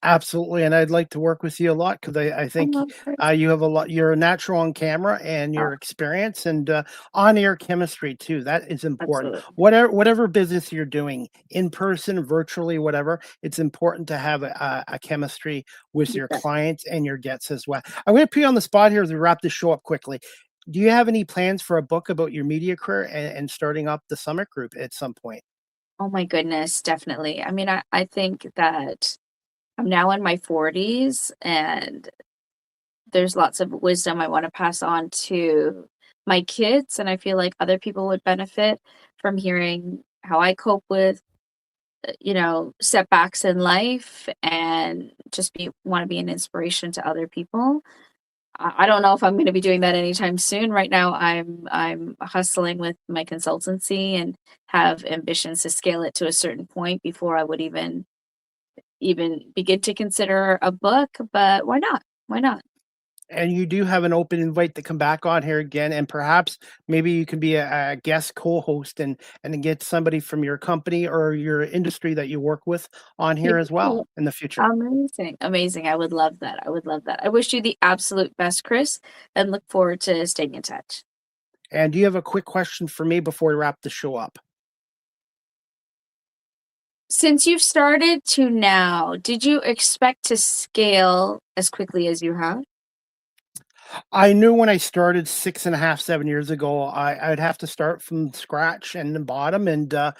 Absolutely, and I'd like to work with you a lot because I think Chris. you have a lot. You're a natural on camera, and your experience and on-air chemistry too. That is important. Absolutely. Whatever business you're doing, in person, virtually, whatever, it's important to have a chemistry with your clients and your guests as well. I'm going to put you on the spot here as we wrap this show up quickly. Do you have any plans for a book about your media career and starting up the Summit Group at some point? Oh my goodness, definitely. I mean, I think that I'm now in my 40s, and there's lots of wisdom I want to pass on to my kids. And I feel like other people would benefit from hearing how I cope with, setbacks in life, and just want to be an inspiration to other people. I don't know if I'm going to be doing that anytime soon. Right now, I'm hustling with my consultancy and have ambitions to scale it to a certain point before I would even begin to consider a book. But why not? Why not? And you do have an open invite to come back on here again, and perhaps maybe you can be a guest co-host and get somebody from your company or your industry that you work with on here as well in the future. Amazing. I would love that. I wish you the absolute best, Chris, and look forward to staying in touch. And do you have a quick question for me before we wrap the show up? Since you've started to now, did you expect to scale as quickly as you have? I knew when I started 6.5, 7 years ago, I'd have to start from scratch and the bottom. And I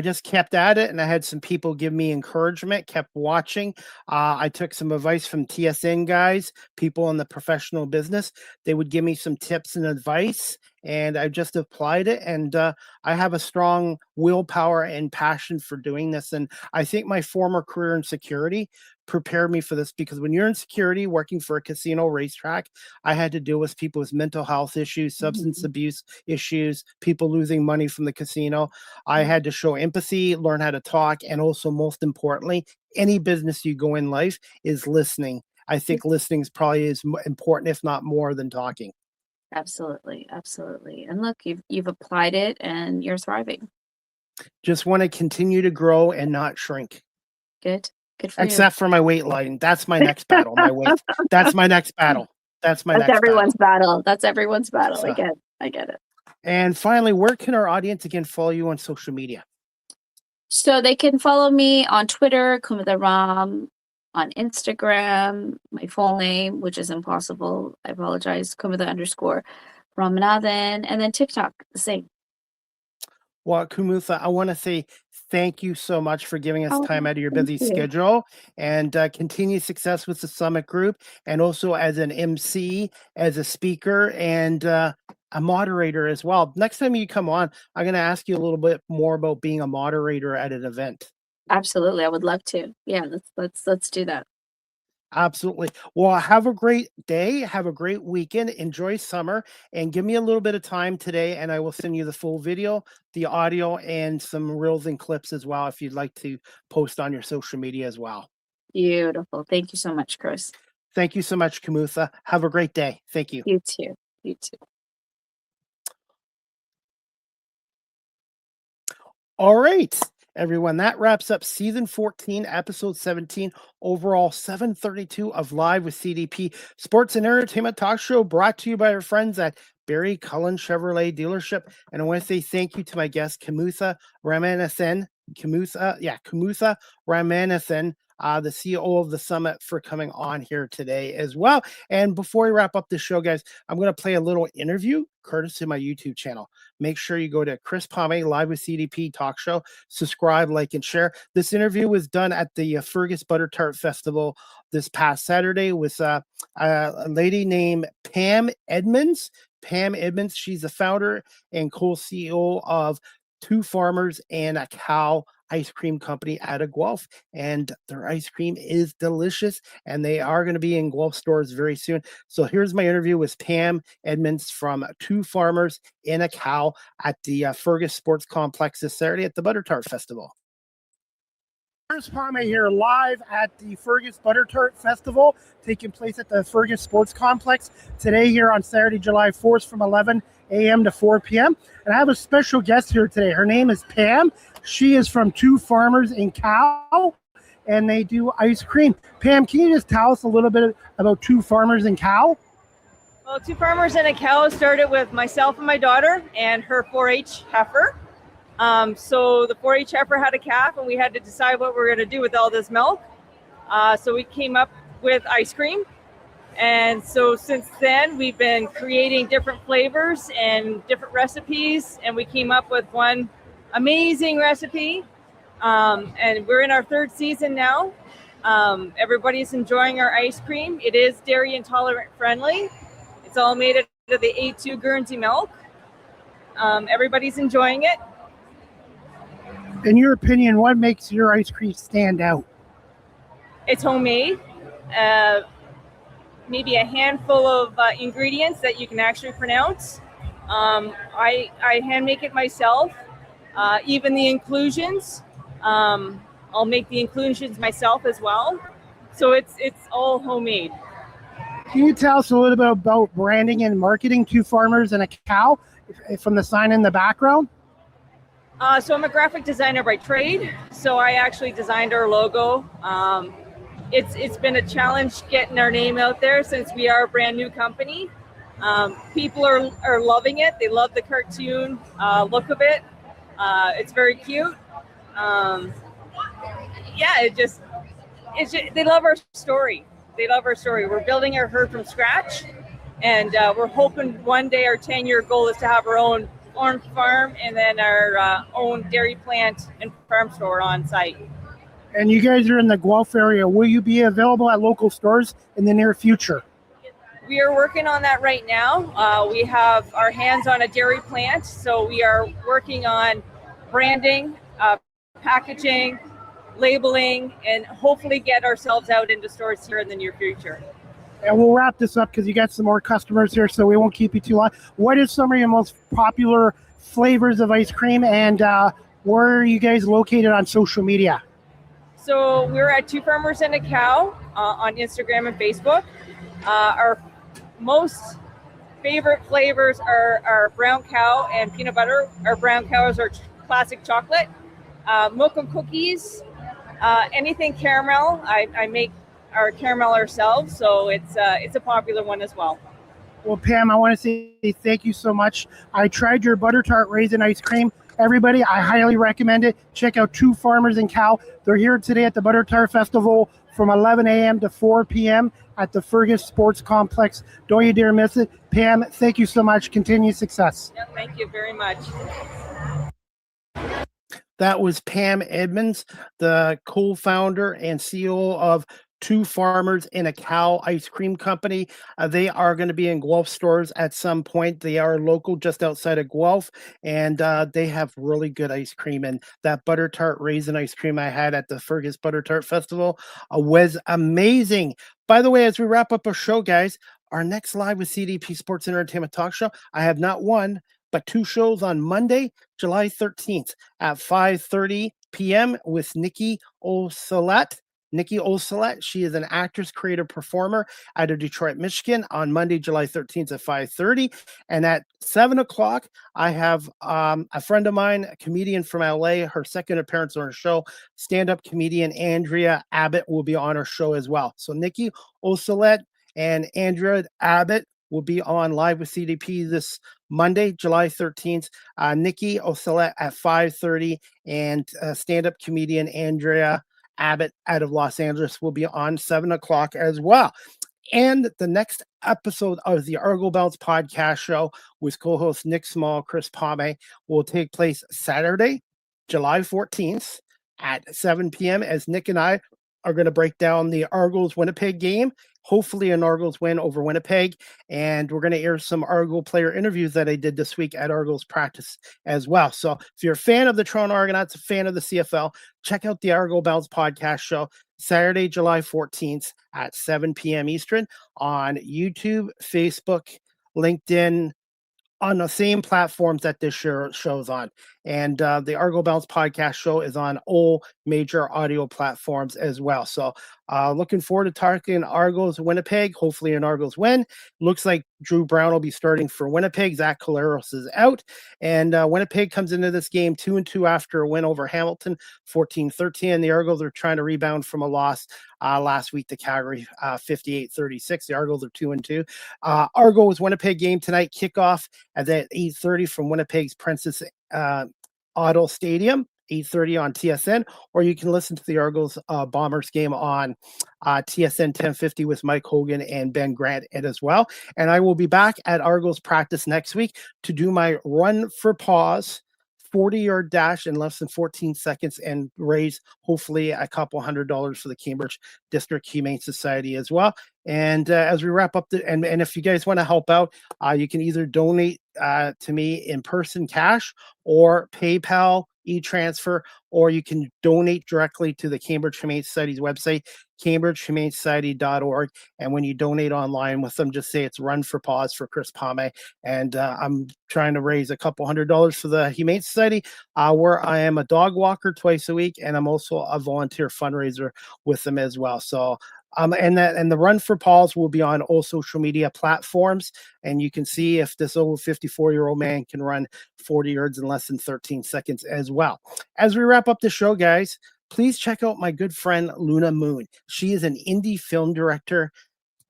just kept at it. And I had some people give me encouragement, kept watching. I took some advice from TSN guys, people in the professional business. They would give me some tips and advice. And I just applied it. And I have a strong willpower and passion for doing this. And I think my former career in security prepared me for this, because when you're in security working for a casino racetrack, I had to deal with people with mental health issues, substance abuse issues, people losing money from the casino. I had to show empathy, learn how to talk, and also, most importantly, any business you go in life is listening. I think listening is probably as important, if not more, than talking. Absolutely. And look, you've applied it and you're thriving. Just want to continue to grow and not shrink. Good for you. Except for my weight line. That's my next battle. My weight. That's my next battle. That's everyone's battle. That's everyone's battle. So, I get it. And finally, where can our audience again follow you on social media? So they can follow me on Twitter, Kumutha Ram, on Instagram, my full name, which is impossible. I apologize. Kumutha_Ramanathan, and then TikTok, the same. Well, Kumutha, I want to say thank you so much for giving us time out of your busy schedule, and continued success with the Summit Group, and also as an MC, as a speaker, and a moderator as well. Next time you come on, I'm going to ask you a little bit more about being a moderator at an event. Absolutely. I would love to. Yeah, let's do that. Absolutely. Well, have a great day. Have a great weekend. Enjoy summer, and give me a little bit of time today, and I will send you the full video, the audio, and some reels and clips as well, if you'd like to post on your social media as well. Beautiful. Thank you so much, Chris. Thank you so much, Kumutha. Have a great day. Thank you. You too. All right, everyone. That wraps up season 14, episode 17, overall 732 of Live with CDP Sports and Entertainment Talk Show, brought to you by our friends at Barry Cullen Chevrolet Dealership. And I want to say thank you to my guest, Kumutha Ramanathan. Kumutha Ramanathan, the CEO of the summit, for coming on here today as well. And before we wrap up the show, guys, I'm going to play a little interview courtesy of my YouTube channel. Make sure you go to Chris Pomey Live with CDP Talk Show, subscribe, like, and share. This interview was done at the Fergus Butter Tart Festival this past Saturday with a lady named Pam Edmonds. Pam Edmonds, she's the founder and co-CEO of Two Farmers and a Cow ice cream company out of Guelph, and their ice cream is delicious, and they are going to be in Guelph stores very soon. So here's my interview with Pam Edmonds from Two Farmers and a Cow at the Fergus Sports Complex this Saturday at the Butter Tart Festival. Chris Pomey here live at the Fergus Butter Tart Festival, taking place at the Fergus Sports Complex today here on Saturday, July 4th from 11 a.m. to 4 p.m. And I have a special guest here today. Her name is Pam. She is from Two Farmers and Cow, and they do ice cream. Pam, can you just tell us a little bit about Two Farmers and Cow? Well, Two Farmers and a Cow started with myself and my daughter and her 4-H heifer. So the 4-H heifer had a calf, and we had to decide what we were going to do with all this milk. So we came up with ice cream. And so since then, we've been creating different flavors and different recipes, and we came up with one amazing recipe. And we're in our third season now. Everybody's enjoying our ice cream. It is dairy intolerant friendly. It's all made out of the A2 Guernsey milk. Everybody's enjoying it. In your opinion, what makes your ice cream stand out? It's homemade. Maybe a handful of ingredients that you can actually pronounce. I hand make it myself. Even the inclusions, I'll make the inclusions myself as well. So it's all homemade. Can you tell us a little bit about branding and marketing Two Farmers and a Cow from the sign in the background? So I'm a graphic designer by trade. So I actually designed our logo. It's been a challenge getting our name out there since we are a brand new company. People are loving it. They love the cartoon look of it. It's very cute. They love our story. They love our story. We're building our herd from scratch, and we're hoping one day our 10-year goal is to have our own farm and then our own dairy plant and farm store on site. And you guys are in the Guelph area. Will you be available at local stores in the near future? We are working on that right now. We have our hands on a dairy plant, so we are working on branding, packaging, labeling, and hopefully get ourselves out into stores here in the near future. And we'll wrap this up because you got some more customers here, so we won't keep you too long. What is some of your most popular flavors of ice cream, and where are you guys located on social media? So we're at Two Farmers and a Cow on Instagram and Facebook. Our most favorite flavors are brown cow and peanut butter. Our brown cow is our classic chocolate. Milk and cookies, anything caramel. I make our caramel ourselves, so it's a popular one as well. Well, Pam, I want to say thank you so much. I tried your butter tart raisin ice cream. Everybody, I highly recommend it. Check out Two Farmers and Cow. They're here today at the Butter Tart Festival from 11 a.m. to 4 p.m. at the Fergus Sports Complex. Don't you dare miss it. Pam, thank you so much. Continued success. Yeah, thank you very much. That was Pam Edmonds, the co-founder and CEO of Two Farmers and a Cow ice cream company. They are going to be in Guelph stores at some point. They are local just outside of Guelph, and they have really good ice cream. And that butter tart raisin ice cream I had at the Fergus Butter Tart Festival was amazing. By the way, as we wrap up our show, guys, our next Live with CDP Sports and Entertainment Talk Show, I have not one, but two shows on Monday, July 13th at 5:30 p.m. with Nikki O'Salat. Nikki Ocelette. She is an actress, creative performer out of Detroit, Michigan, on Monday, July 13th at 5:30. And at 7 o'clock, I have a friend of mine, a comedian from LA, her second appearance on our show, stand-up comedian Andrea Abbott will be on our show as well. So Nikki Ocelette and Andrea Abbott will be on Live with CDP this Monday, July 13th. Nikki Ocelette at 5:30, and stand-up comedian Andrea Abbott out of Los Angeles will be on 7 o'clock as well. And the next episode of the Argo Belts podcast show with co-hosts Nick Small, Chris Pame will take place Saturday, July 14th at 7 p.m. as Nick and I are going to break down the Argos Winnipeg game. Hopefully an Argos win over Winnipeg. And we're going to air some Argo player interviews that I did this week at Argos practice as well. So if you're a fan of the Toronto Argonauts, a fan of the CFL, check out the Argo Belts podcast show Saturday, July 14th at 7 p.m. Eastern on YouTube, Facebook, LinkedIn, on the same platforms that this show's on. And the Argo Belts podcast show is on all major audio platforms as well. So looking forward to talking Argos Winnipeg. Hopefully an Argos win. Looks like Drew Brown will be starting for Winnipeg. Zach Collaros is out. And Winnipeg comes into this game 2-2 after a win over Hamilton, 14-13. The Argos are trying to rebound from a loss last week to Calgary, 58-36. The Argos are 2-2. Argos Winnipeg game tonight, kickoff at 8:30 from Winnipeg's Princess Auto Stadium, 8:30 on TSN, or you can listen to the Argos Bombers game on TSN 1050 with Mike Hogan and Ben Grant as well. And I will be back at Argos practice next week to do my run for pause 40-yard dash in less than 14 seconds and raise hopefully a couple $100 for the Cambridge District Humane Society as well. And as we wrap up, and if you guys want to help out, you can either donate to me in person cash or PayPal, e-transfer, or you can donate directly to the Cambridge Humane Society's website, cambridgehumanesociety.org. And when you donate online with them, just say it's Run for Pause for Chris Pame. And I'm trying to raise a couple $100 for the Humane Society, where I am a dog walker twice a week, and I'm also a volunteer fundraiser with them as well. So and the Run for Pause will be on all social media platforms, and you can see if this over 54-year-old man can run 40 yards in less than 13 seconds as well. As we wrap up the show, guys, please check out my good friend Luna Moon. She is an indie film director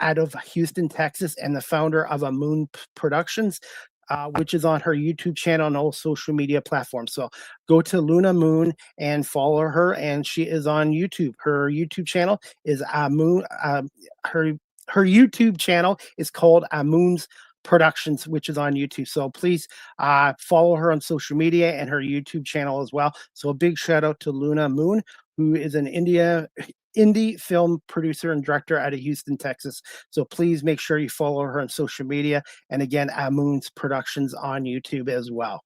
out of Houston, Texas, and the founder of A Moon Productions, which is on her YouTube channel and all social media platforms. So go to Luna Moon and follow her, and she is on YouTube. Her YouTube channel is Moon. Her YouTube channel is called Moon's Productions, which is on YouTube. So please follow her on social media and her YouTube channel as well. So a big shout out to Luna Moon, who is an indie film producer and director out of Houston, Texas. So please make sure you follow her on social media. And again, Moon's Productions on YouTube as well.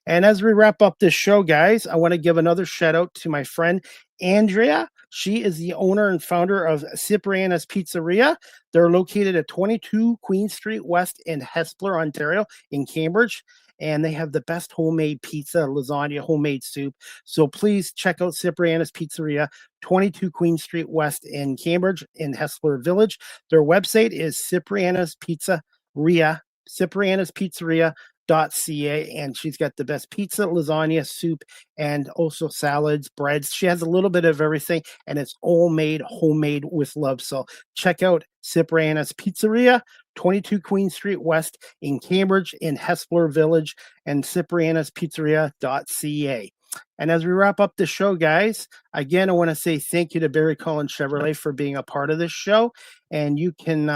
And as we wrap up this show, guys, I want to give another shout out to my friend Andrea. She is the owner and founder of Cipriana's Pizzeria. They're located at 22 Queen Street West in Hespeler, Ontario, in Cambridge. And they have the best homemade pizza, lasagna, homemade soup. So please check out Cipriana's Pizzeria, 22 Queen Street West in Cambridge, in Hespeler Village. Their website is Cipriana's Pizzeria, ciprianaspizzeria.ca, and she's got the best pizza, lasagna, soup, and also salads, breads. She has a little bit of everything, and it's all made homemade with love. So check out Cipriana's Pizzeria, 22 Queen Street West in Cambridge, in Hespeler Village, and ciprianaspizzeria.ca. And as we wrap up the show, guys, again, I want to say thank you to Barry Cullen Chevrolet for being a part of this show. And you can,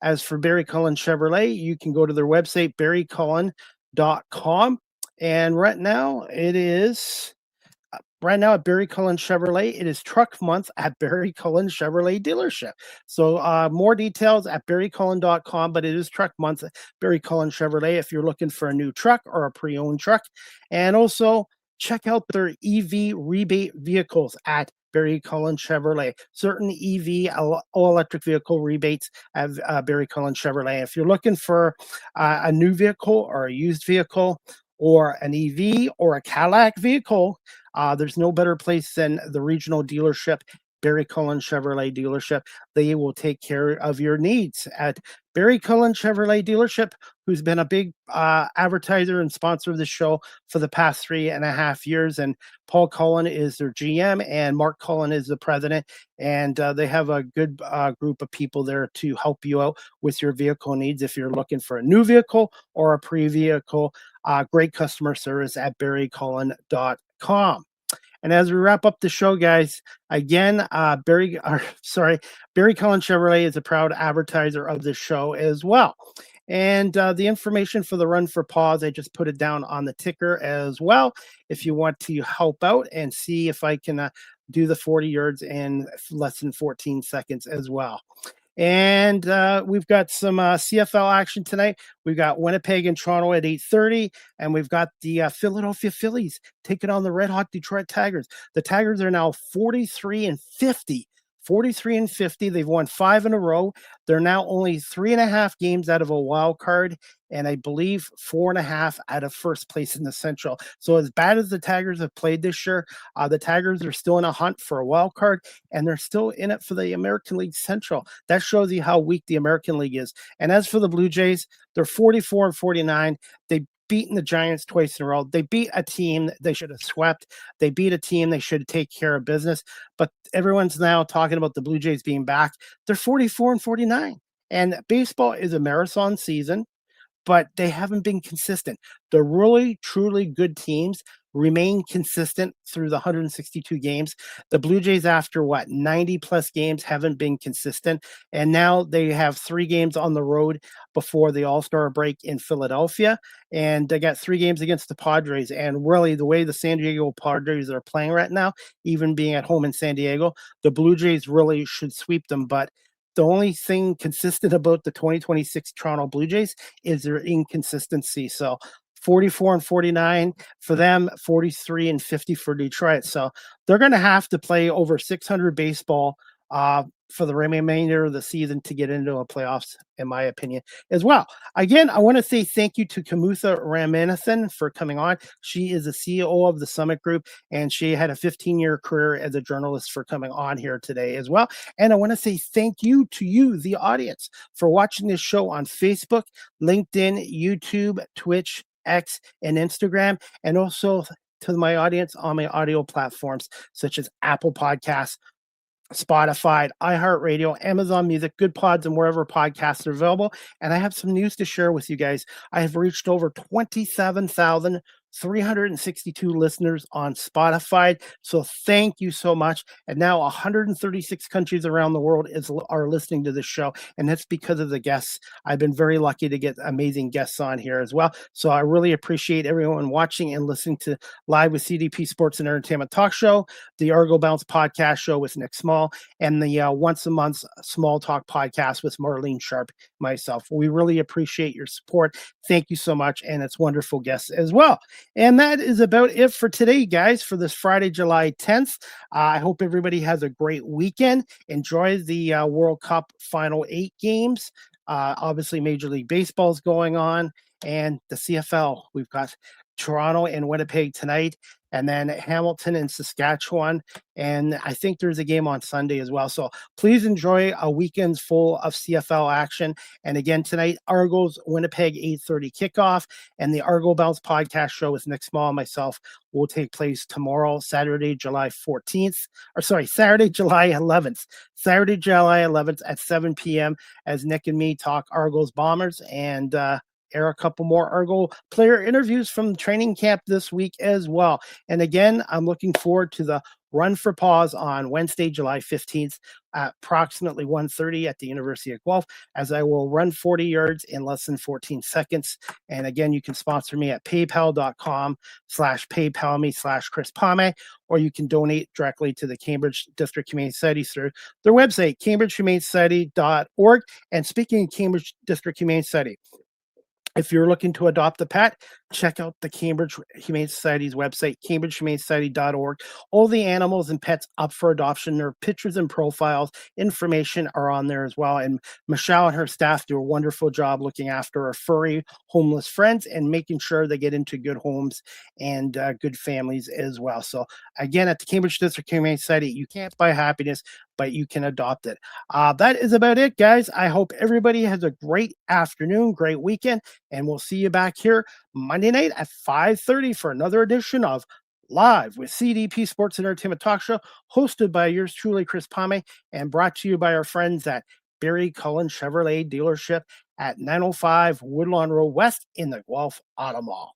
as for Barry Cullen Chevrolet, you can go to their website, barrycullen.com. And right now at Barry Cullen Chevrolet, it is truck month at Barry Cullen Chevrolet dealership. So more details at barrycullen.com, but it is truck month at Barry Cullen Chevrolet if you're looking for a new truck or a pre-owned truck. And also check out their EV rebate vehicles at Barry Cullen Chevrolet. Certain EV, all-electric vehicle rebates at Barry Cullen Chevrolet. If you're looking for a new vehicle or a used vehicle or an EV or a Cadillac vehicle, there's no better place than the regional dealership Barry Cullen Chevrolet dealership. They will take care of your needs at Barry Cullen Chevrolet dealership, who's been a big advertiser and sponsor of the show for the past 3.5 years. And Paul Cullen is their GM and Mark Cullen is the president. And they have a good group of people there to help you out with your vehicle needs. If you're looking for a new vehicle or a pre-vehicle, great customer service at barrycullen.com. And as we wrap up the show, guys, again, Barry Cullen Chevrolet is a proud advertiser of the show as well. And the information for the Run for Paws, I just put it down on the ticker as well. If you want to help out and see if I can do the 40 yards in less than 14 seconds as well. And we've got some CFL action tonight. We've got Winnipeg and Toronto at 8:30, and we've got the Philadelphia Phillies taking on the Red Hot Detroit Tigers. The Tigers are now 43-50. 43-50. They've won 5 in a row. They're now only 3.5 games out of a wild card, and I believe 4.5 out of first place in the Central. So as bad as the Tigers have played this year, the Tigers are still in a hunt for a wild card, and they're still in it for the American League Central. That shows you how weak the American League is. And as for the Blue Jays, they're 44-49. They beaten the Giants twice in a row. They beat a team they should have swept. They beat a team they should take care of business. But everyone's now talking about the Blue Jays being back. They're 44-49. And baseball is a marathon season, but they haven't been consistent. The really, truly good teams remain consistent through the 162 games. The Blue Jays, after 90 plus games, haven't been consistent. And now they have 3 games on the road before the All-Star break in Philadelphia. And they got 3 games against the Padres. And really, the way the San Diego Padres are playing right now, even being at home in San Diego, the Blue Jays really should sweep them. But the only thing consistent about the 2026 Toronto Blue Jays is their inconsistency. So 44-49 for them, 43-50 for Detroit. So they're going to have to play over 600 baseball for the remainder of the season to get into a playoffs, in my opinion, as well. Again, I want to say thank you to Kumutha Ramanathan for coming on. She is the CEO of the Summit Group, and she had a 15-year career as a journalist for coming on here today as well. And I want to say thank you to you, the audience, for watching this show on Facebook, LinkedIn, YouTube, Twitch, X, and Instagram, and also to my audience on my audio platforms such as Apple Podcasts, Spotify, iHeartRadio, Amazon Music, Good Pods, and wherever podcasts are available. And I have some news to share with you guys. I have reached over 27,362 listeners on Spotify. So thank you so much. And now 136 countries around the world are listening to this show. And that's because of the guests. I've been very lucky to get amazing guests on here as well. So I really appreciate everyone watching and listening to Live with CDP Sports and Entertainment Talk Show, the Argo Bounce podcast show with Nick Small, and the once a month Small Talk podcast with Marlene Sharp, myself. We really appreciate your support. Thank you so much. And it's wonderful guests as well. And that is about it for today, guys, for this Friday, July 10th. I hope everybody has a great weekend. Enjoy the World Cup Final 8 games. Obviously, Major League Baseball is going on. And the CFL, we've got Toronto and Winnipeg tonight, and then Hamilton and Saskatchewan. And I think there's a game on Sunday as well. So please enjoy a weekend full of CFL action. And again, tonight, Argos Winnipeg 8:30 kickoff, and the Argo Bounce podcast show with Nick Small and myself will take place tomorrow, Saturday, July 11th. Saturday, July 11th at 7 p.m. as Nick and me talk Argos Bombers and air a couple more Argo player interviews from training camp this week as well. And again, I'm looking forward to the Run for Paws on Wednesday, July 15th at approximately 1:30 at the University of Guelph, as I will run 40 yards in less than 14 seconds. And again, you can sponsor me at paypal.com/paypalme/Chris Palme, or you can donate directly to the Cambridge District Humane Society through their website, cambridgehumanesociety.org. And speaking of Cambridge District Humane Society, If you're looking to adopt a pet, check out the Cambridge Humane Society's website, cambridgehumanesociety.org. All the animals and pets up for adoption, their pictures and profiles, information are on there as well. And Michelle and her staff do a wonderful job looking after our furry homeless friends and making sure they get into good homes and good families as well. So again, at the Cambridge District Humane Society, you can't buy happiness, but you can adopt it. That is about it, guys. I hope everybody has a great afternoon, great weekend, and we'll see you back here Monday night at 5:30 for another edition of Live with CDP Sports and Entertainment Talk Show, hosted by yours truly, Chris Pame, and brought to you by our friends at Barry Cullen Chevrolet Dealership at 905 Woodlawn Road West in the Guelph Auto Mall.